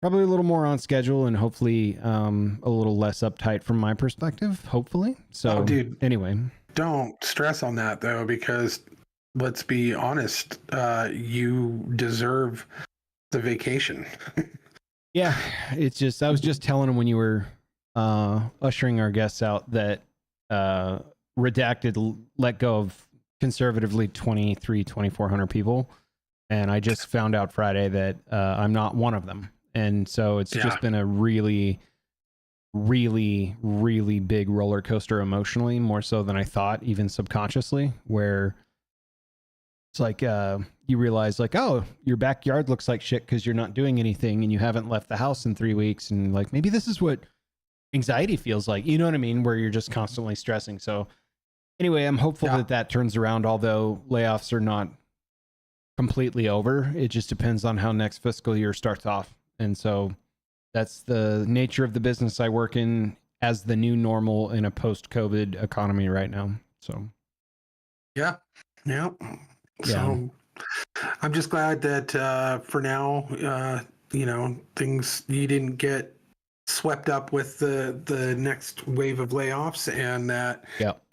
probably a little more on schedule, and hopefully a little less uptight from my perspective, hopefully. So, dude, anyway. Don't stress on that, though, because let's be honest, you deserve the vacation. Yeah, it's just, I was just telling him when you were ushering our guests out that Redacted let go of conservatively 2,400 people. And I just found out Friday that I'm not one of them. And so it's just been a really, really, really big roller coaster emotionally, more so than I thought, even subconsciously, where it's like you realize like, oh, your backyard looks like shit because you're not doing anything and you haven't left the house in 3 weeks. And like, maybe this is what anxiety feels like. You know what I mean? Where you're just constantly stressing. So anyway, I'm hopeful that that turns around, although layoffs are not completely over. It just depends on how next fiscal year starts off. And so that's the nature of the business I work in as the new normal in a post-COVID economy right now. So, yeah. So I'm just glad that for now, things, you didn't get swept up with the next wave of layoffs, and that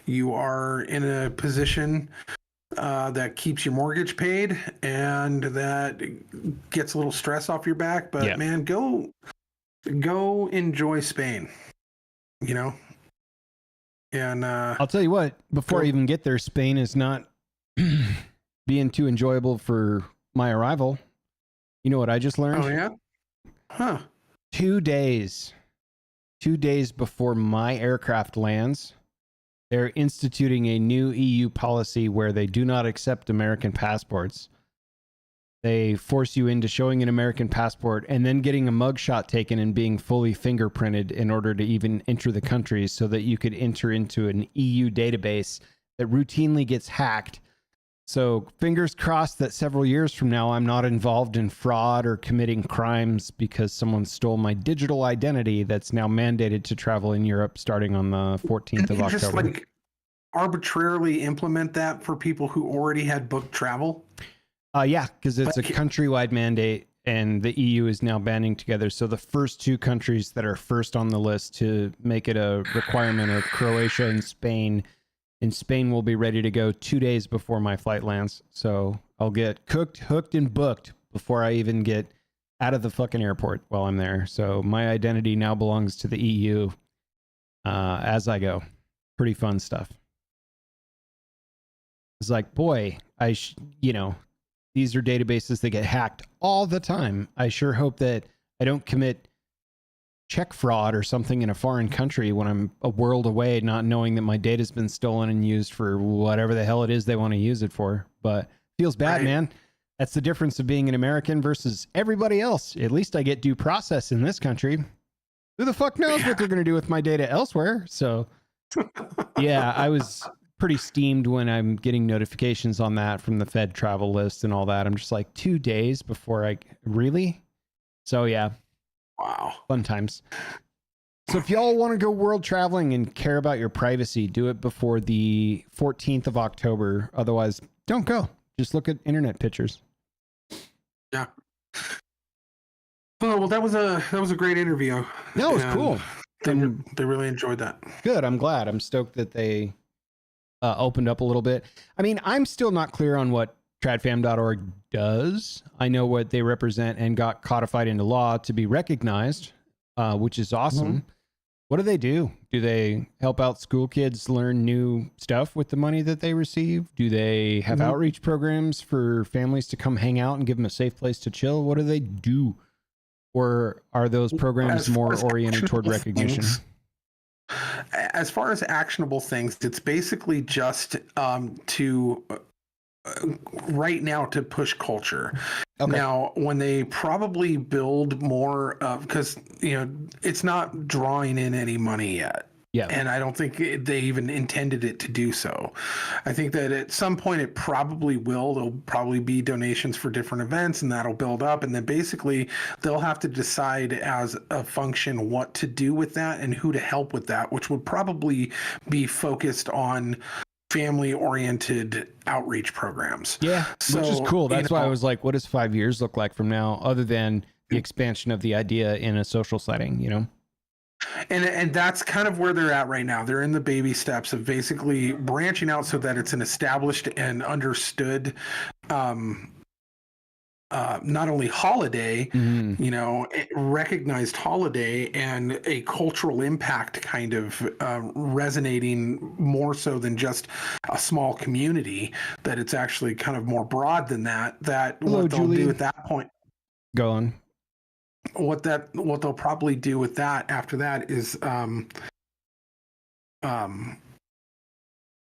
you are in a position that keeps your mortgage paid and that gets a little stress off your back. But man, go enjoy Spain, and I'll tell you what, before I even get there, Spain is not being too enjoyable for my arrival. You know what I just learned? Oh yeah? Huh. 2 days before my aircraft lands, they're instituting a new EU policy where they do not accept American passports. They force you into showing an American passport and then getting a mugshot taken and being fully fingerprinted in order to even enter the country, so that you could enter into an EU database that routinely gets hacked. So fingers crossed that several years from now, I'm not involved in fraud or committing crimes because someone stole my digital identity that's now mandated to travel in Europe starting on the 14th of October. Just like arbitrarily implement that for people who already had booked travel? Yeah, because it's a countrywide mandate, and the EU is now banding together. So the first two countries that are first on the list to make it a requirement are Croatia and Spain. And Spain will be ready to go 2 days before my flight lands. So I'll get cooked, hooked, and booked before I even get out of the fucking airport while I'm there. So my identity now belongs to the EU as I go. Pretty fun stuff. It's like, boy, these are databases that get hacked all the time. I sure hope that I don't commit check fraud or something in a foreign country when I'm a world away, not knowing that my data's been stolen and used for whatever the hell it is they want to use it for. But feels bad, man. That's the difference of being an American versus everybody else. At least I get due process in this country. Who the fuck knows what they're going to do with my data elsewhere? So yeah, I was pretty steamed when I'm getting notifications on that from the Fed travel list and all that. I'm just like, 2 days before really? So yeah. Wow. Fun times. So if y'all want to go world traveling and care about your privacy, do it before the 14th of October. Otherwise, don't go. Just look at internet pictures. Yeah. Oh, well, that was a great interview. No, it was cool. They really enjoyed that. Good. I'm glad. I'm stoked that they opened up a little bit. I mean, I'm still not clear on what tradfam.org does. I know what they represent and got codified into law to be recognized which is awesome. What do they do? Do they help out school kids learn new stuff with the money that they receive? Do they have outreach programs for families to come hang out and give them a safe place to chill? What do they do? Or are those programs more oriented toward recognition? As far as actionable things, it's basically just to right now to push culture. Okay. Now, when they probably build more of, because it's not drawing in any money yet. Yeah. And I don't think they even intended it to do so. I think that at some point it probably will. There'll probably be donations for different events and that'll build up. And then basically they'll have to decide as a function what to do with that and who to help with that, which would probably be focused on family-oriented outreach programs. Yeah, which is cool. That's why I was like, what does 5 years look like from now, other than the expansion of the idea in a social setting, And that's kind of where they're at right now. They're in the baby steps of basically branching out so that it's an established and understood not only holiday, recognized holiday and a cultural impact kind of resonating more so than just a small community, that it's actually kind of more broad than that. Hello, what they'll Julie. do at that point. Go on. What they'll probably do with that after that is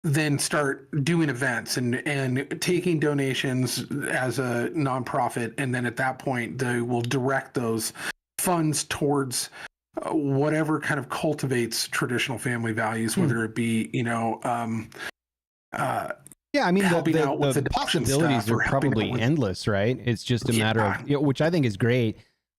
then start doing events and taking donations as a nonprofit, and then at that point they will direct those funds towards whatever kind of cultivates traditional family values, whether it be yeah, I mean, the possibilities are probably endless, right? It's just a matter of, which I think is great.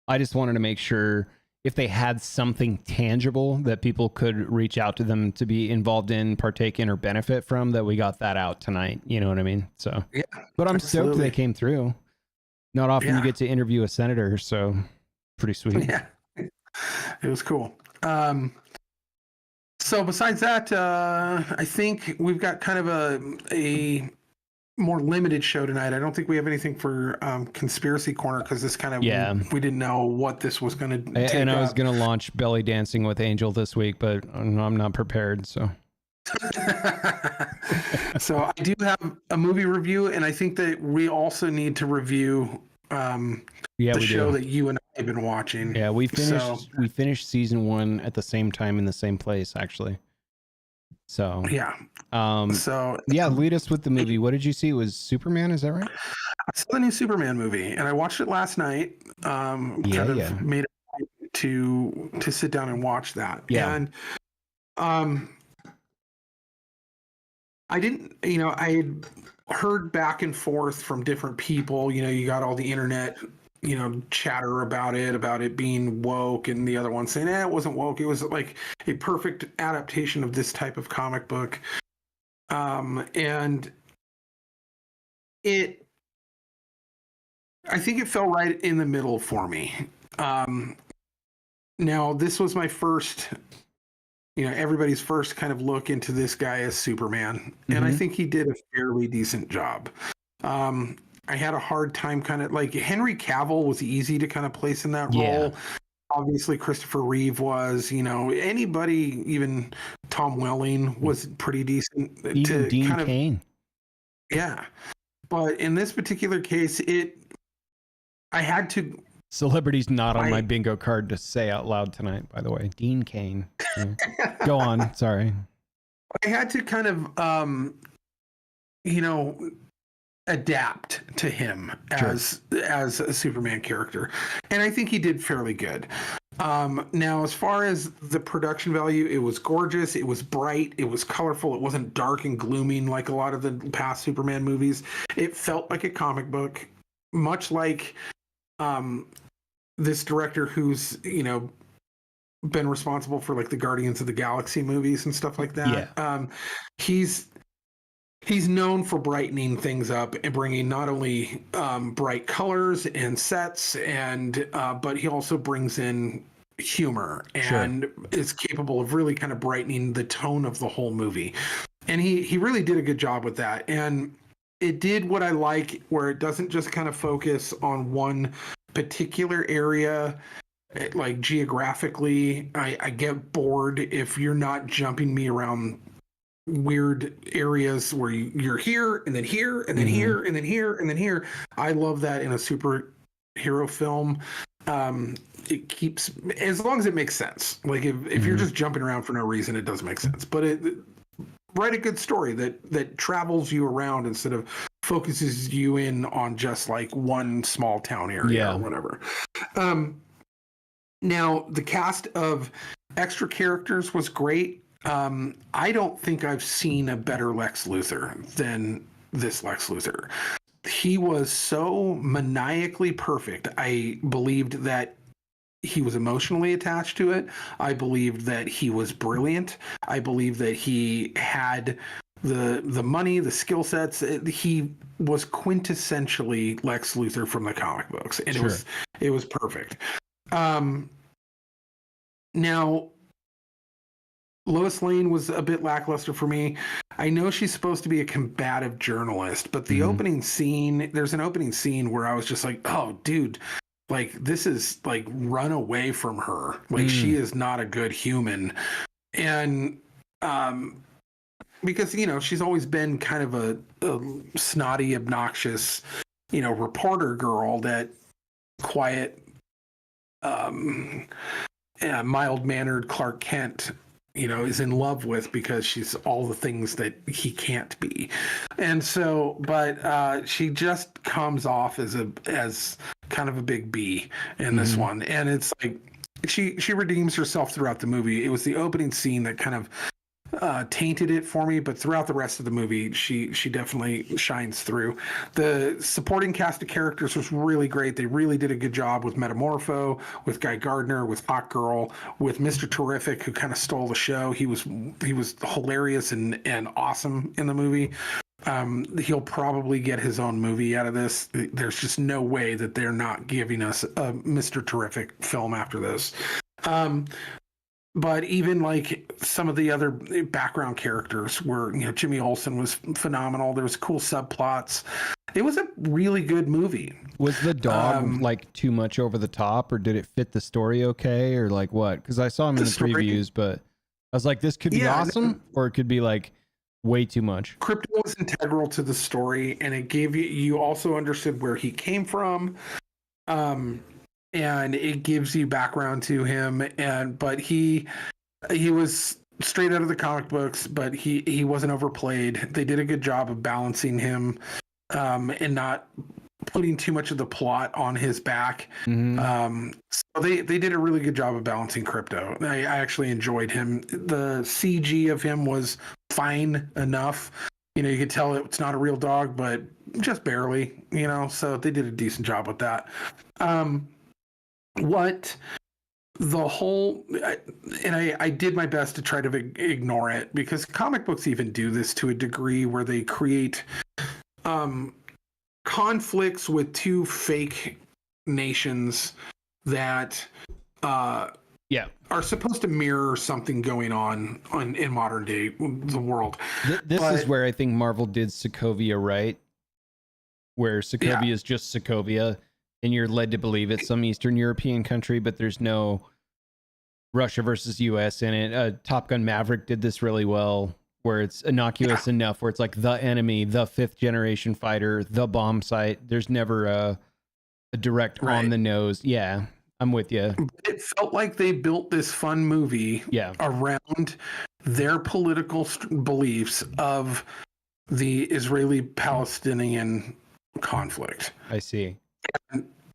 I just wanted to make sure if they had something tangible that people could reach out to them to be involved in, partake in, or benefit from, that we got that out tonight. You know what I mean? So, yeah, but I'm stoked they came through. Not often you get to interview a senator, so pretty sweet. Yeah, it was cool. So besides that, I think we've got kind of a more limited show tonight. I don't think we have anything for Conspiracy Corner because this kind of we didn't know what this was going to take. And I was going to launch Belly Dancing with Angel this week, but I'm not prepared. So so I do have a movie review, and I think that we also need to review the show that you and I have been watching. Yeah, we finished season 1 at the same time in the same place, actually. So lead us with the movie. What did you see? It was Superman, is that right? I saw the new Superman movie, and I watched it last night. Made a point to sit down and watch that. Yeah. And I didn't, I had heard back and forth from different people. You got all the internet chatter about it being woke, and the other one saying, it wasn't woke. It was like a perfect adaptation of this type of comic book. And I think it fell right in the middle for me. Now this was my first, everybody's first kind of look into this guy as Superman. And I think he did a fairly decent job. I had a hard time kind of like Henry Cavill was easy to kind of place in that role. Obviously Christopher Reeve was, anybody, even Tom Welling was pretty decent. Even Dean Cain. Yeah. But in this particular case, I had to. Celebrity's not on my bingo card to say out loud tonight, by the way. Dean Cain. Yeah. Go on. Sorry. I had to kind of, adapt to him as a Superman character, and I think he did fairly good. Now, as far as the production value, it was gorgeous, it was bright, it was colorful, it wasn't dark and glooming like a lot of the past Superman movies. It felt like a comic book, much like this director who's been responsible for like the Guardians of the Galaxy movies and stuff like that. He's known for brightening things up and bringing not only bright colors and sets, but he also brings in humor and is capable of really kind of brightening the tone of the whole movie. And he really did a good job with that. And it did what I like, where it doesn't just kind of focus on one particular area like geographically, I get bored if you're not jumping me around weird areas where you're here and then here and then here and then here and then here. I love that in a superhero film. It keeps, as long as it makes sense. Like if you're just jumping around for no reason, it doesn't make sense. But write a good story that travels you around instead of focuses you in on just like one small town area or whatever. Now the cast of extra characters was great. I don't think I've seen a better Lex Luthor than this Lex Luthor. He was so maniacally perfect. I believed that he was emotionally attached to it. I believed that he was brilliant. I believed that he had the money, the skill sets. He was quintessentially Lex Luthor from the comic books, and it was perfect. Now, Lois Lane was a bit lackluster for me. I know she's supposed to be a combative journalist, but the opening scene, there's an opening scene where I was just like, oh, dude, like this is like run away from her. Like she is not a good human. And because, you know, she's always been kind of a snotty, obnoxious, you know, reporter girl that quiet, mild-mannered Clark Kent, you know, is in love with because she's all the things that he can't be. And so, but she just comes off as kind of a big B in this one. And it's like, she redeems herself throughout the movie. It was the opening scene that kind of tainted it for me, but throughout the rest of the movie, she definitely shines through. The supporting cast of characters was really great. They really did a good job with Metamorpho, with Guy Gardner, with Hot Girl, with Mr. Terrific, who kind of stole the show. He was hilarious and awesome in the movie. He'll probably get his own movie out of this. There's just no way that they're not giving us a Mr. Terrific film after this. But even like some of the other background characters were, you know, Jimmy Olsen was phenomenal. There was cool subplots. It was a really good movie. Was the dog like too much over the top, or did it fit the story okay, or like what? Because I saw him in the previews, but I was like, this could be awesome, or it could be like way too much. Crypto was integral to the story, and it gave you also understood where he came from. And it gives you background to him, but he was straight out of the comic books, but he wasn't overplayed. They did a good job of balancing him, and not putting too much of the plot on his back. So they did a really good job of balancing Crypto. I actually enjoyed him. The CG of him was fine enough. You know, you could tell it's not a real dog, but just barely, you know, so they did a decent job with that. What the whole, and I did my best to try to ignore it, because comic books even do this to a degree where they create conflicts with two fake nations that are supposed to mirror something going on in modern day the world. This is where I think Marvel did Sokovia right, where Sokovia is just Sokovia. And you're led to believe it's some Eastern European country, but there's no Russia versus US in it. Top Gun Maverick did this really well, where it's innocuous enough, where it's like the enemy, the 5th generation fighter, the bomb site. There's never a direct on the nose. Yeah, I'm with you. It felt like they built this fun movie around their political beliefs of the Israeli-Palestinian conflict. I see.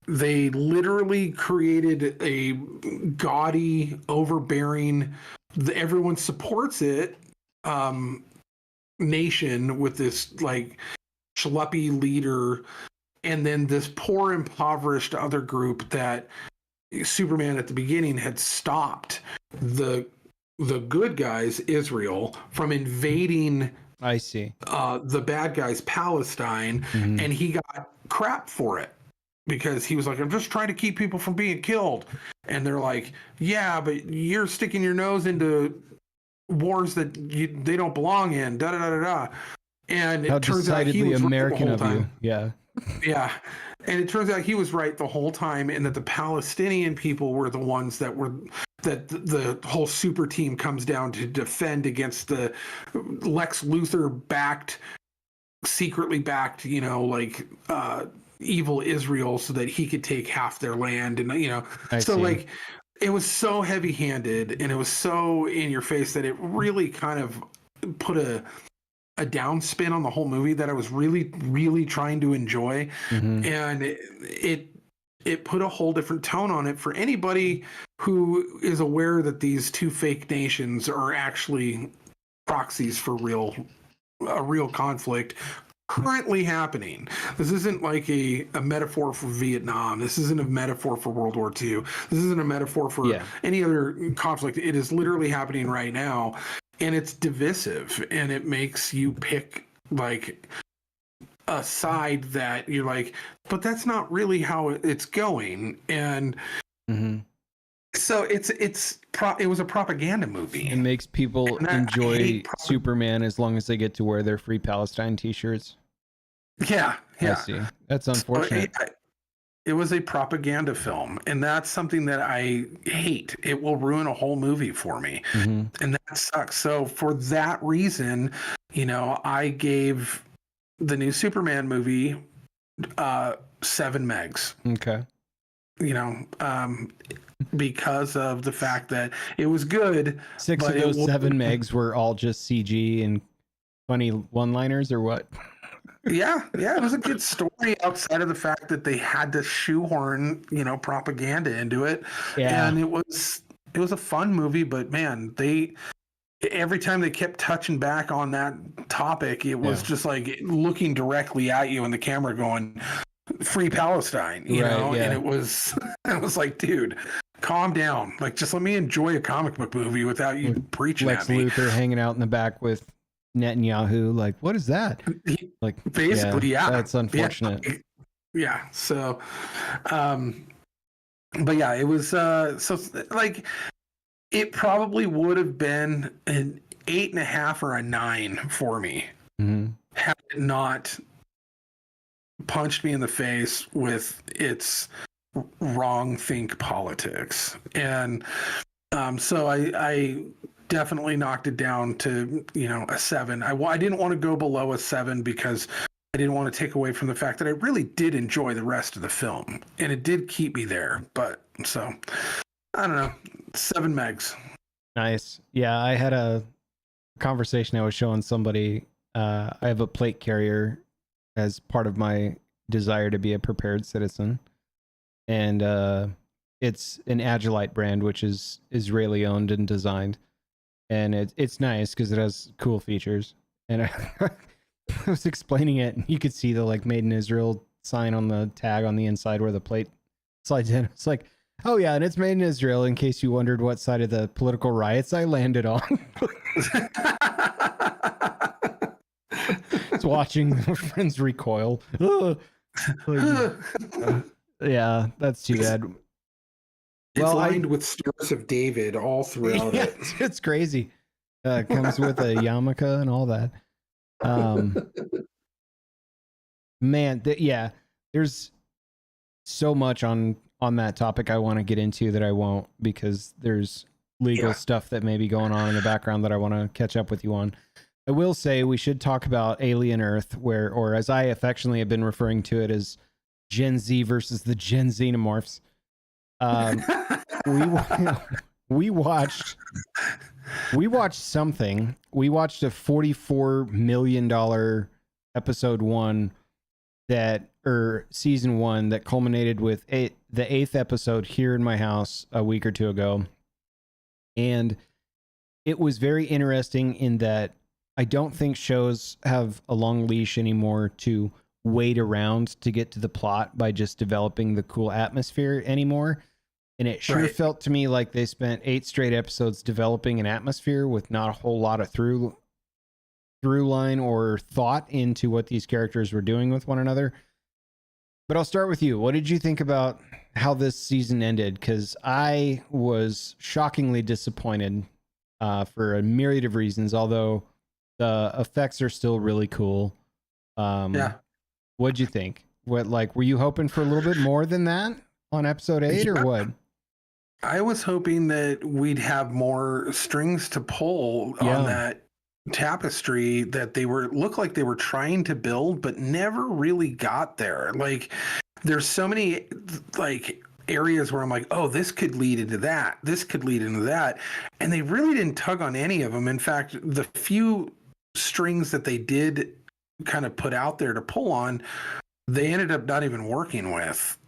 They literally created a gaudy, overbearing, everyone supports it nation with this like schleppy leader, and then this poor, impoverished other group that Superman at the beginning had stopped the good guys, Israel, from invading. I see. The bad guys, Palestine, and he got crap for it. Because he was like, I'm just trying to keep people from being killed. And they're like, yeah, but you're sticking your nose into wars that they don't belong in, da-da-da-da-da. And it turns out he was American right the whole time. Yeah. Yeah. And it turns out he was right the whole time, and that the Palestinian people were the ones that the whole super team comes down to defend against the Lex Luthor backed, secretly backed, evil Israel, so that he could take half their land. And, I so see. like, it was so heavy handed and it was so in your face that it really kind of put a down spin on the whole movie that I was really, really trying to enjoy. Mhm. And it put a whole different tone on it for anybody who is aware that these two fake nations are actually proxies for a real conflict currently happening. This isn't like a metaphor for Vietnam. This isn't a metaphor for World War II. This isn't a metaphor for any other conflict. It is literally happening right now. And it's divisive, and it makes you pick like a side that you're like, but that's not really how it's going. And so it was a propaganda movie. It makes people enjoy Superman as long as they get to wear their Free Palestine t-shirts. Yeah. I see. That's unfortunate. So it was a propaganda film, and that's something that I hate. It will ruin a whole movie for me, and that sucks. So for that reason, I gave the new Superman movie 7 megs. Okay. Because of the fact that it was good. 6 of those 7 megs were all just CG and funny one-liners, or what? Yeah, it was a good story outside of the fact that they had to shoehorn, propaganda into it. Yeah. And it was a fun movie, but man, every time they kept touching back on that topic, it was just like looking directly at you and the camera going, Free Palestine, you know? Yeah. And it was like, dude, calm down. Like, just let me enjoy a comic book movie without you preaching Lex at me. Luthor hanging out in the back with Netanyahu, like, what is that? Like, basically, yeah. That's unfortunate. Yeah. So, but yeah, it was so like it probably would have been an 8.5 or a 9 for me had it not punched me in the face with its wrong think politics. And so I definitely knocked it down to a 7. I didn't want to go below a 7 because I didn't want to take away from the fact that I really did enjoy the rest of the film, and it did keep me there. But so I don't know, 7 megs. Nice. Yeah, I had a conversation I was showing somebody. I have a plate carrier as part of my desire to be a prepared citizen, and it's an Agilite brand, which is Israeli owned and designed. And it's nice because it has cool features. And I was explaining it, and you could see the like "Made in Israel" sign on the tag on the inside where the plate slides in. It's like, oh yeah, and it's made in Israel. In case you wondered what side of the political riots I landed on. It's watching my friends recoil. Yeah, that's too bad. It's lined with Stars of David all throughout it. It's crazy. It comes with a yarmulke and all that. Man, there's so much on that topic I want to get into that I won't, because there's legal stuff that may be going on in the background that I want to catch up with you on. I will say we should talk about Alien Earth, or as I affectionately have been referring to it, as Gen Z versus the Gen Xenomorphs. We watched something. We watched a $44 million episode 1 season 1 that culminated with the 8th episode here in my house a week or two ago. And it was very interesting in that I don't think shows have a long leash anymore to wait around to get to the plot by just developing the cool atmosphere anymore. And it sure felt to me like they spent 8 straight episodes developing an atmosphere with not a whole lot of through line or thought into what these characters were doing with one another. But I'll start with you. What did you think about how this season ended? Because I was shockingly disappointed for a myriad of reasons, although the effects are still really cool. What'd you think? What, like, were you hoping for a little bit more than that on episode 8 or what? I was hoping that we'd have more strings to pull Yeah. on that tapestry that looked like they were trying to build, but never really got there. Like, there's so many like areas where I'm like, oh, this could lead into that. This could lead into that. And they really didn't tug on any of them. In fact, the few strings that they did kind of put out there to pull on, they ended up not even working with.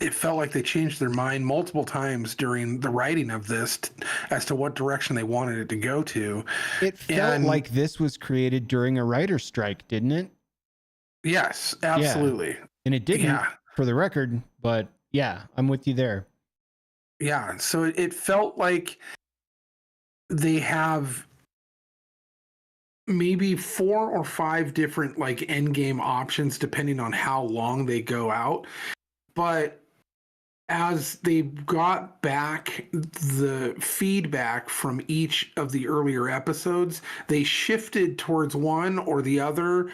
It felt like they changed their mind multiple times during the writing of this as to what direction they wanted it to go to. It felt like this was created during a writer's strike, didn't it? Yes, absolutely. Yeah. And it didn't, for the record, but yeah, I'm with you there. Yeah, so it felt like they have maybe 4 or 5 different like end game options depending on how long they go out. But as they got back the feedback from each of the earlier episodes, they shifted towards one or the other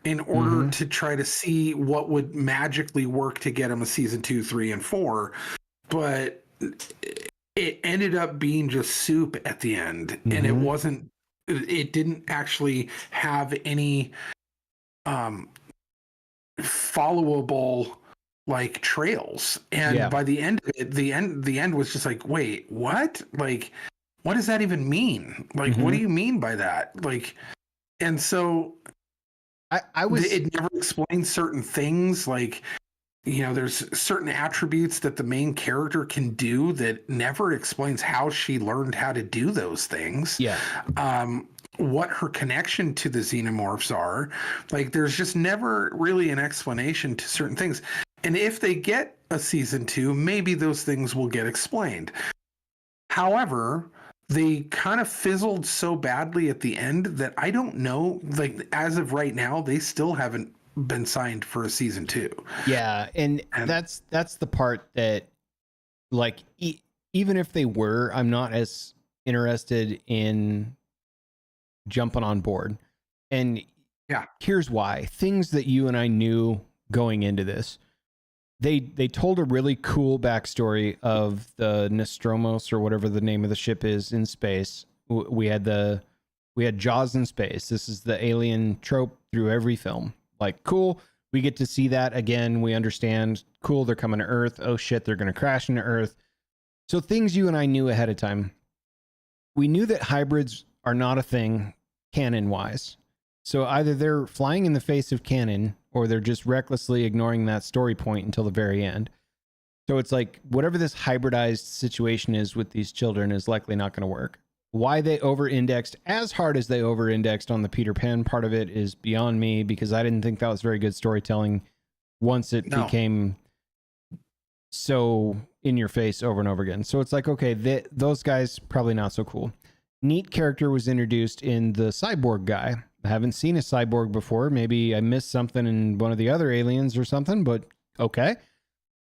in order to try to see what would magically work to get them a season 2, 3, and 4. But it ended up being just soup at the end, and it didn't actually have any followable like trails. And by the end of it, the end was just like, wait, what? Like, what does that even mean? Like, what do you mean by that? Like, and so it never explains certain things. Like, you know, there's certain attributes that the main character can do that never explains how she learned how to do those things. Yeah. What her connection to the xenomorphs are. Like, there's just never really an explanation to certain things. And if they get a season 2, maybe those things will get explained. However, they kind of fizzled so badly at the end that I don't know, like, as of right now, they still haven't been signed for a season 2. Yeah, and that's the part that, like, even if they were, I'm not as interested in jumping on board. And here's why. Things that you and I knew going into this. They told a really cool backstory of the Nostromos, or whatever the name of the ship is, in space. We had Jaws in space. This is the alien trope through every film. Like, cool. We get to see that again. We understand. Cool. They're coming to Earth. Oh shit. They're going to crash into Earth. So things you and I knew ahead of time. We knew that hybrids are not a thing canon wise. So either they're flying in the face of canon, or they're just recklessly ignoring that story point until the very end. So it's like, whatever this hybridized situation is with these children is likely not going to work. Why they over-indexed as hard as they over-indexed on the Peter Pan part of it is beyond me, because I didn't think that was very good storytelling once it became so in your face over and over again. So it's like, okay, those guys probably not so cool. Neat character was introduced in the cyborg guy. I haven't seen a cyborg before. Maybe I missed something in one of the other aliens or something, but okay.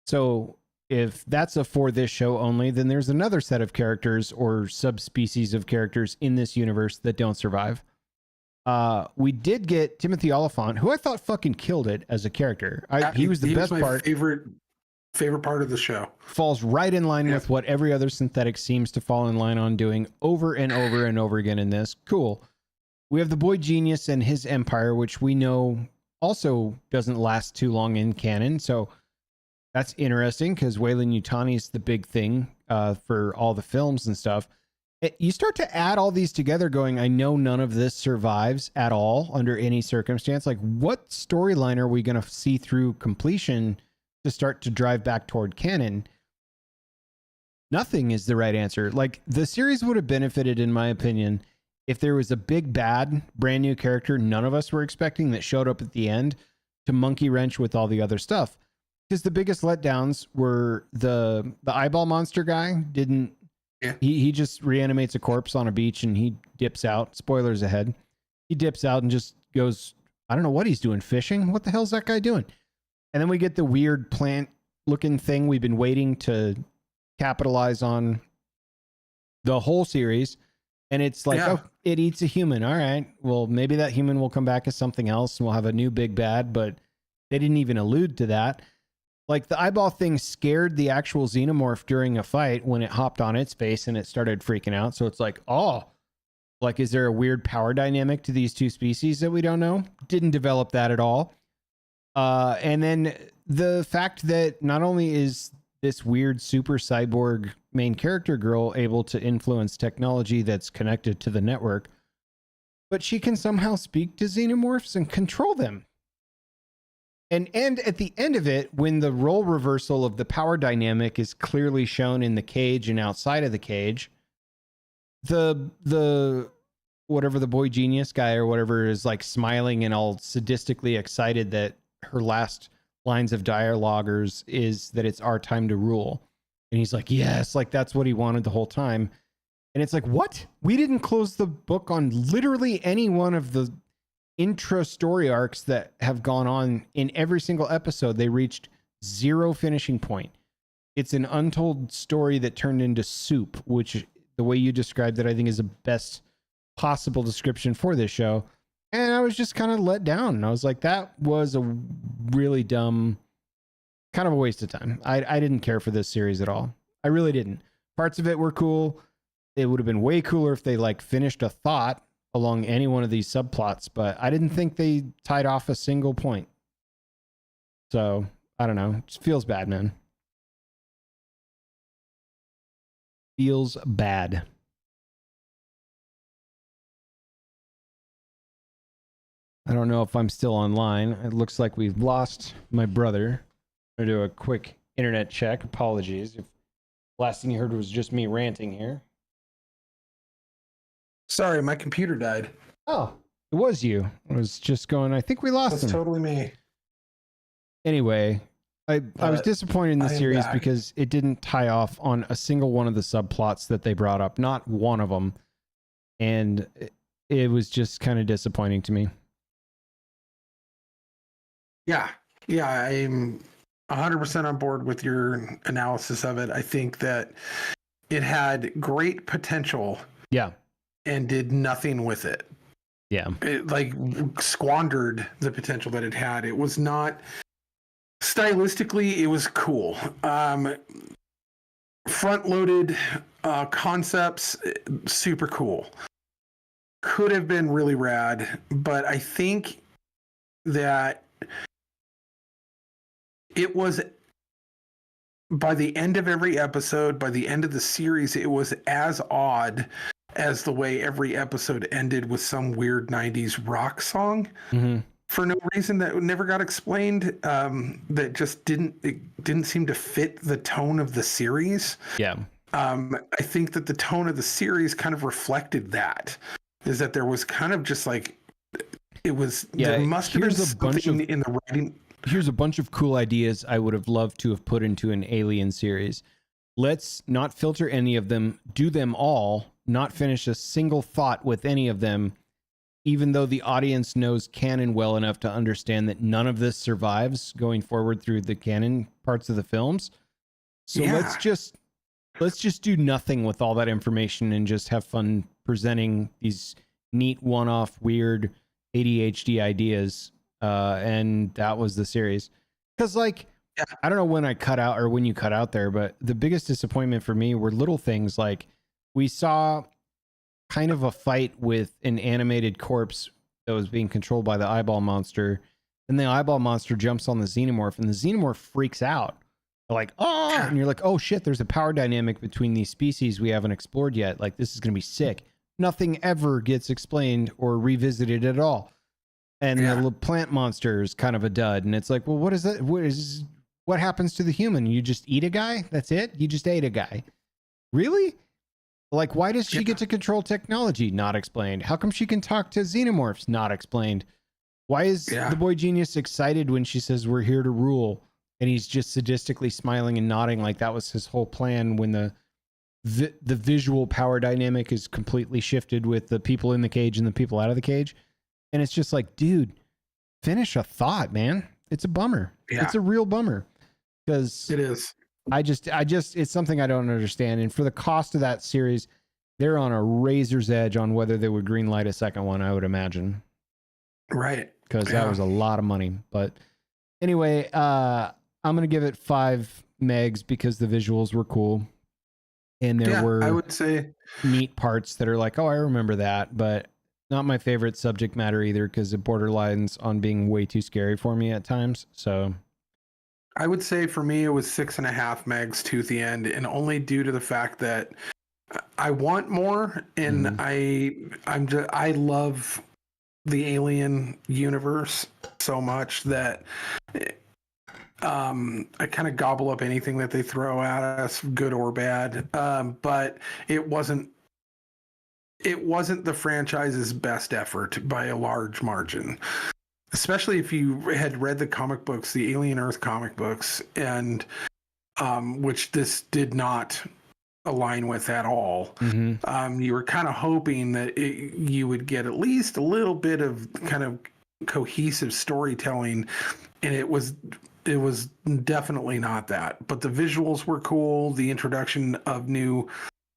So if that's a for this show only, then there's another set of characters or subspecies of characters in this universe that don't survive. We did get Timothy Oliphant, who I thought fucking killed it as a character. He was the best part. Favorite part of the show. Falls right in line with what every other synthetic seems to fall in line on doing over and over and over again in this. Cool. We have the boy genius and his empire, which we know also doesn't last too long in canon. So that's interesting, because Weyland Yutani is the big thing for all the films and stuff. You start to add all these together going, I know none of this survives at all under any circumstance. Like, what storyline are we going to see through completion to start to drive back toward canon? Nothing is the right answer. Like, the series would have benefited, in my opinion, if there was a big bad brand new character none of us were expecting that showed up at the end to monkey wrench with all the other stuff. Because the biggest letdowns were the eyeball monster guy he just reanimates a corpse on a beach and he dips out. Spoilers ahead. He dips out and just goes, I don't know what he's doing, fishing? What the hell's that guy doing? And then we get the weird plant looking thing we've been waiting to capitalize on the whole series. And it's like, Yeah. oh, it eats a human. All right. Well, maybe that human will come back as something else and we'll have a new big bad, but they didn't even allude to that. Like the eyeball thing scared the actual xenomorph during a fight when it hopped on its face and it started freaking out. So it's like, oh, like, is there a weird power dynamic to these two species that we don't know? Didn't develop that at all. And then the fact that not only is this weird super cyborg main character girl able to influence technology that's connected to the network, but she can somehow speak to xenomorphs and control them. And at the end of it, when the role reversal of the power dynamic is clearly shown in the cage and outside of the cage, the whatever the boy genius guy or whatever is like smiling and all sadistically excited that her last lines of dialoguers is that it's our time to rule. And he's like, yes, like that's what he wanted the whole time. And it's like, what? We didn't close the book on literally any one of the intro story arcs that have gone on in every single episode. They reached zero finishing point. It's an untold story that turned into soup, which the way you described it, I think is the best possible description for this show. And I was just kind of let down. And I was like, that was a really dumb, kind of a waste of time. I didn't care for this series at all. I really didn't. Parts of it were cool. It would have been way cooler if they like finished a thought along any one of these subplots, but I didn't think they tied off a single point. So I don't know. It just feels bad, man. Feels bad. I don't know if I'm still online. It looks like we've lost my brother. I'm gonna do a quick internet check. Apologies if last thing you heard was just me ranting here. Sorry, my computer died. Oh, it was you. I was just going, I think we lost That's him. totally me. Anyway, I was disappointed in the I am series back. because it didn't tie off on a single one of the subplots that they brought up. Not one of them. And it was just kind of disappointing to me. Yeah. Yeah, I'm 100% on board with your analysis of it. I think that it had great potential Yeah. and did nothing with it. Yeah. It like squandered the potential that it had. It was not stylistically, it was cool. Front-loaded concepts, super cool. Could have been really rad, but I think that it was, by the end of every episode, by the end of the series, it was as odd as the way every episode ended with some weird 90s rock song for no reason that never got explained, that just didn't seem to fit the tone of the series. Yeah. I think that the tone of the series kind of reflected that, is that there was kind of just like, it was, Yeah, there must have been here's a bunch something of- in the writing. Here's a bunch of cool ideas I would have loved to have put into an Alien series. Let's not filter any of them, do them all, not finish a single thought with any of them, even though the audience knows canon well enough to understand that none of this survives going forward through the canon parts of the films. So Yeah. let's just do nothing with all that information and just have fun presenting these neat one-off weird ADHD ideas. And that was the series. Because like, Yeah. I don't know when I cut out or when you cut out there, but the biggest disappointment for me were little things like we saw kind of a fight with an animated corpse that was being controlled by the eyeball monster. And the eyeball monster jumps on the xenomorph and the xenomorph freaks out. They're like, oh, and you're like, oh shit, there's a power dynamic between these species we haven't explored yet. Like, this is going to be sick. Nothing ever gets explained or revisited at all. And the little plant monster is kind of a dud. And it's like, well, what is that? What happens to the human? You just eat a guy? That's it? You just ate a guy. Really? Like, why does she get to control technology? Not explained. How come she can talk to xenomorphs? Not explained. Why is the boy genius excited when she says we're here to rule? And he's just sadistically smiling and nodding like that was his whole plan when the visual power dynamic is completely shifted with the people in the cage and the people out of the cage. And it's just like, dude, finish a thought, man. It's a bummer. Yeah. It's a real bummer. Because It is. I just, it's something I don't understand. And for the cost of that series, they're on a razor's edge on whether they would greenlight a second one, I would imagine. Right. Because that was a lot of money. But anyway, I'm going to give it 5 megs because the visuals were cool. And there were, I would say, neat parts that are like, oh, I remember that. But not my favorite subject matter either because it borderlines on being way too scary for me at times. So I would say for me, it was 6.5 megs to the end, and only due to the fact that I want more, and I love the Alien universe so much that I kind of gobble up anything that they throw at us, good or bad. But it wasn't the franchise's best effort by a large margin, especially if you had read the comic books, the Alien Earth comic books, and which this did not align with at all. You were kind of hoping that you would get at least a little bit of kind of cohesive storytelling, and it was definitely not that. But the visuals were cool. The introduction of new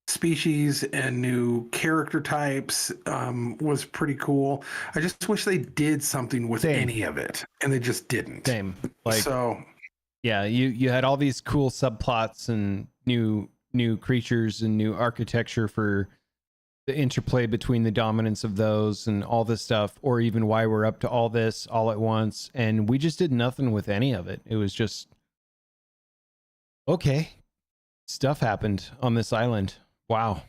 species and new character types was pretty cool. I just wish they did something with any of it, and they just didn't. Same. Like, so yeah, you had all these cool subplots and new creatures and new architecture for the interplay between the dominance of those and all this stuff, or even why we're up to all this all at once. And we just did nothing with any of it. It was just, okay, stuff happened on this island. Wow.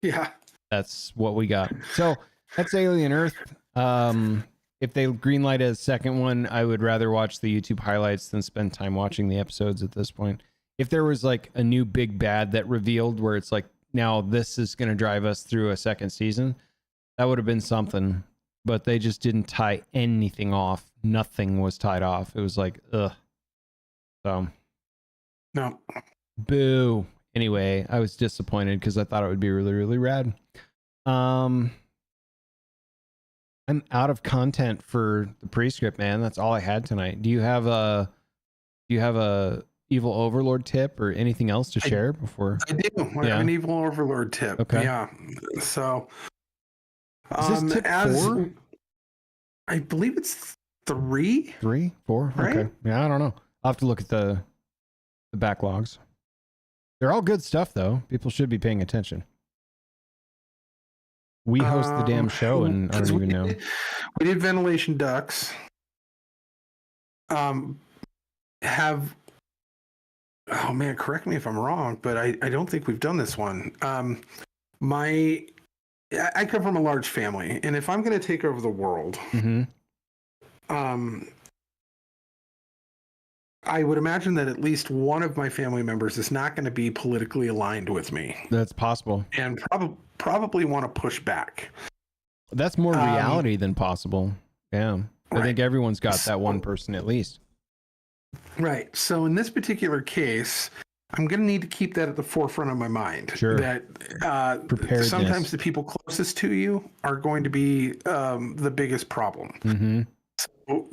Yeah. That's what we got. So that's Alien Earth. If they greenlight a second one, I would rather watch the YouTube highlights than spend time watching the episodes at this point. If there was like a new big bad that revealed where it's like, now this is going to drive us through a second season, that would have been something. But they just didn't tie anything off. Nothing was tied off. It was like, ugh. So, no. Boo. Anyway, I was disappointed because I thought it would be really, really rad. I'm out of content for the prescript, man. That's all I had tonight. Do you have a Evil Overlord tip or anything else to share before? I do. I have an Evil Overlord tip. Okay. Yeah. So, is this tip 4? I believe it's 3. 3, 4. Right? Okay. Yeah, I don't know. I'll have to look at the backlogs. They're all good stuff, though. People should be paying attention. We host the damn show, and I don't even know. We did Ventilation Ducks. Oh man, correct me if I'm wrong, but I don't think we've done this one. I come from a large family, and if I'm going to take over the world, I would imagine that at least one of my family members is not going to be politically aligned with me. That's possible. And probably want to push back. That's more reality than possible. Yeah. I think everyone's got that one person at least. Right. So in this particular case, I'm going to need to keep that at the forefront of my mind. Sure. That sometimes the people closest to you are going to be the biggest problem. So,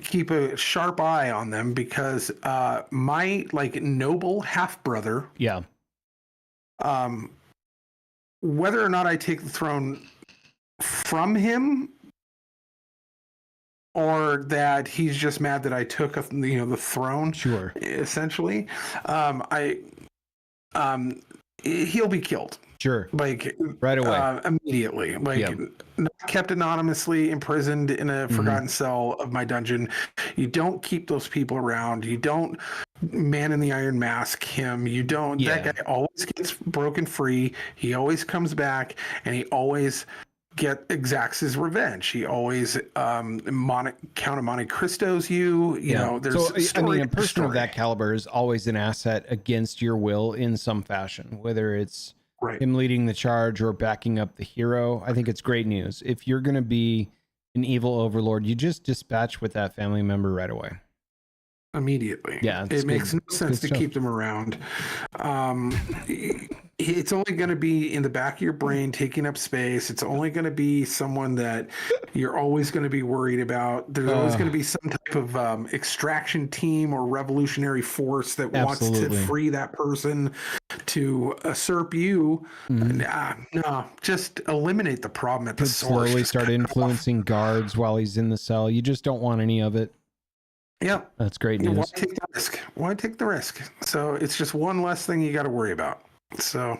keep a sharp eye on them because my noble half brother. Yeah. Whether or not I take the throne from him, or that he's just mad that I took the throne. Sure. Essentially, he'll be killed. Sure. Right away. Immediately. Not kept anonymously, imprisoned in a forgotten cell of my dungeon. You don't keep those people around. You don't Man in the Iron Mask him. You don't. That guy always gets broken free. He always comes back, and he always exacts his revenge. He always Count of Monte Cristo's you. You know, there's a person of that caliber is always an asset against your will in some fashion, whether it's him leading the charge or backing up the hero. I think it's great news. If you're going to be an evil overlord, you just dispatch with that family member right away. Immediately. Yeah. It makes no sense to keep them around. it's only going to be in the back of your brain, taking up space. It's only going to be someone that you're always going to be worried about. There's always going to be some type of extraction team or revolutionary force that wants to free that person to usurp you. No, just eliminate the problem at the source. Slowly Just start influencing guards while he's in the cell. You just don't want any of it. Yeah, that's great news. Why take the risk? Why take the risk? So it's just one less thing you got to worry about. So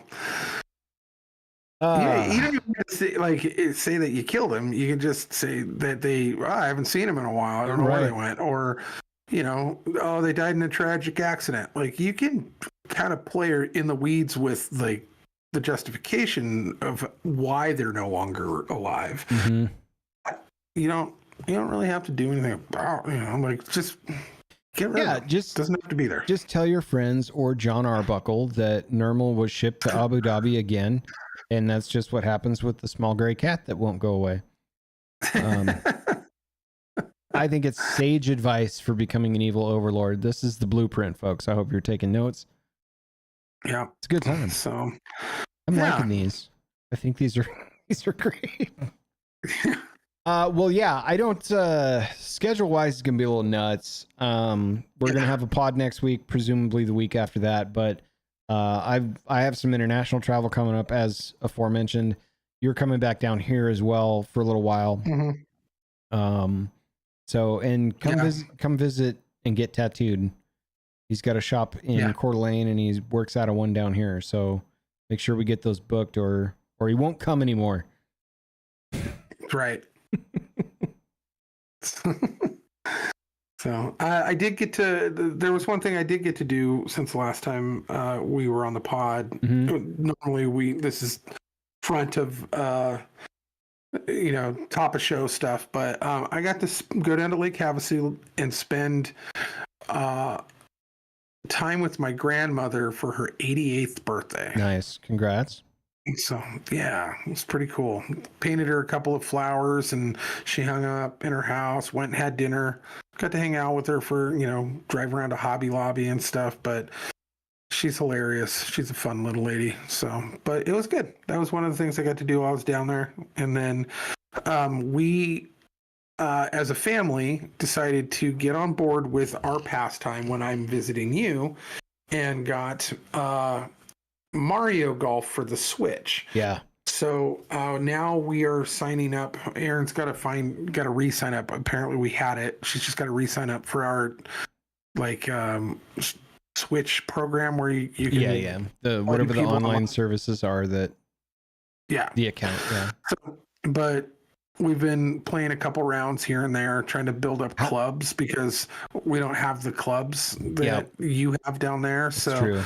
yeah, you don't even have to say that you killed him. You can just say that I haven't seen him in a while. I don't know where they went, or they died in a tragic accident. Like, you can kind of play in the weeds with like the justification of why they're no longer alive. You don't really have to do anything about, just get rid of it. Just doesn't have to be there. Just tell your friends or John Arbuckle that Nermal was shipped to Abu Dhabi again, and that's just what happens with the small gray cat that won't go away. I think it's sage advice for becoming an evil overlord. This is the blueprint, folks. I hope you're taking notes. Yeah, it's a good time. So I'm liking these. I think these are great. Well, yeah, I don't, schedule wise, it's going to be a little nuts. We're going to have a pod next week, presumably the week after that. But, I have some international travel coming up, as aforementioned. You're coming back down here as well for a little while. So, and come visit and get tattooed. He's got a shop in Coeur d'Alene and he works out of one down here. So make sure we get those booked or he won't come anymore. Right. So I did get to. There was one thing I did get to do since the last time we were on the pod. Normally this is front of top of show stuff, but I got to go down to Lake Havasu and spend time with my grandmother for her 88th birthday. Nice, congrats. So yeah, it was pretty cool. Painted her a couple of flowers and she hung up in her house, went and had dinner, got to hang out with her for, drive around to Hobby Lobby and stuff, but she's hilarious. She's a fun little lady. So, but it was good. That was one of the things I got to do while I was down there. And then we, as a family, decided to get on board with our pastime when I'm visiting you and got Mario Golf for the Switch. Yeah. So now we are signing up. Erin's got to re-sign up. Apparently we had it. She's just got to re-sign up for our Switch program where you can whatever the online services are that the account. So, but we've been playing a couple rounds here and there, trying to build up clubs because we don't have the clubs that you have down there. So true.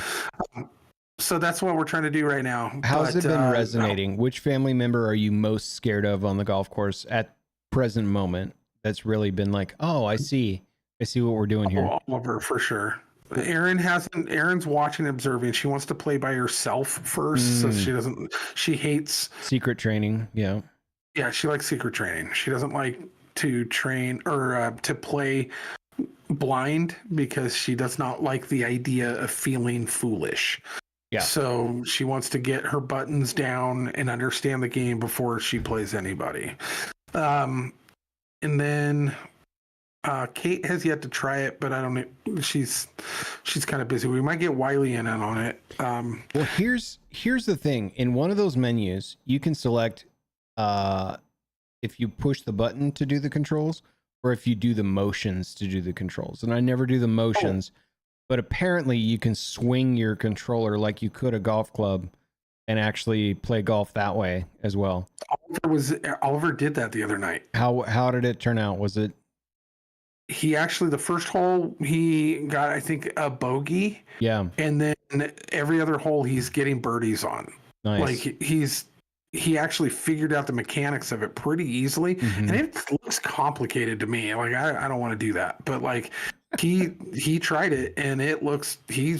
So that's what we're trying to do right now. How's it been resonating? Which family member are you most scared of on the golf course at present moment? That's really been like, oh, I see what we're doing here. Oliver, for sure. Erin's watching and observing. She wants to play by herself first. So she hates secret training. Yeah. Yeah. She likes secret training. She doesn't like to train or to play blind because she does not like the idea of feeling foolish. Yeah. So she wants to get her buttons down and understand the game before she plays anybody. And then Kate has yet to try it, but I don't know. She's kind of busy. We might get Wiley in on it. Well, here's the thing. In one of those menus, you can select if you push the button to do the controls or if you do the motions to do the controls. And I never do the motions. But apparently you can swing your controller like you could a golf club and actually play golf that way as well. Oliver did that the other night. How did it turn out? Was it? He actually, the first hole he got, I think, a bogey. Yeah. And then every other hole he's getting birdies on. Nice. Like he actually figured out the mechanics of it pretty easily. And it looks complicated to me. Like I don't want to do that. But like he tried it and it looks he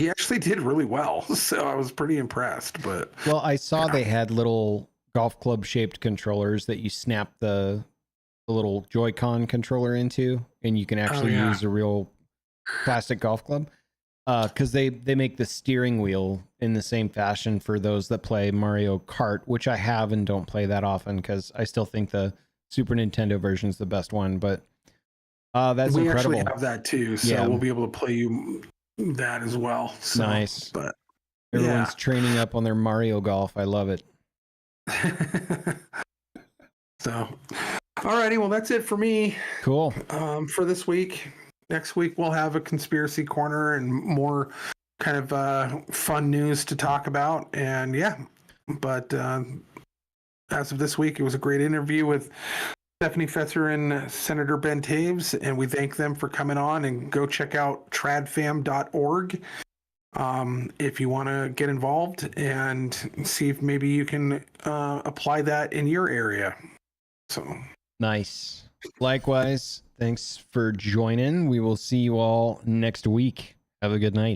actually did really well. So I was pretty impressed. But well, I saw they had little golf club shaped controllers that you snap the little Joy-Con controller into and you can actually use a real plastic golf club. because they make the steering wheel in the same fashion for those that play Mario Kart, which I have and don't play that often because I still think the Super Nintendo version is the best one. But that's we incredible. actually have that too, so Yeah. we'll be able to play you that as well. So, Nice. But Everyone's training up on their Mario Golf. I love it. So, alrighty, well that's it for me. Cool. For this week. Next week we'll have a conspiracy corner and more kind of fun news to talk about. And yeah, but as of this week, it was a great interview with Stephanie Fetzer and Senator Ben Toews, and we thank them for coming on. And go check out tradfam.org if you want to get involved and see if maybe you can apply that in your area. So Nice. Likewise, thanks for joining. We will see you all next week. Have a good night.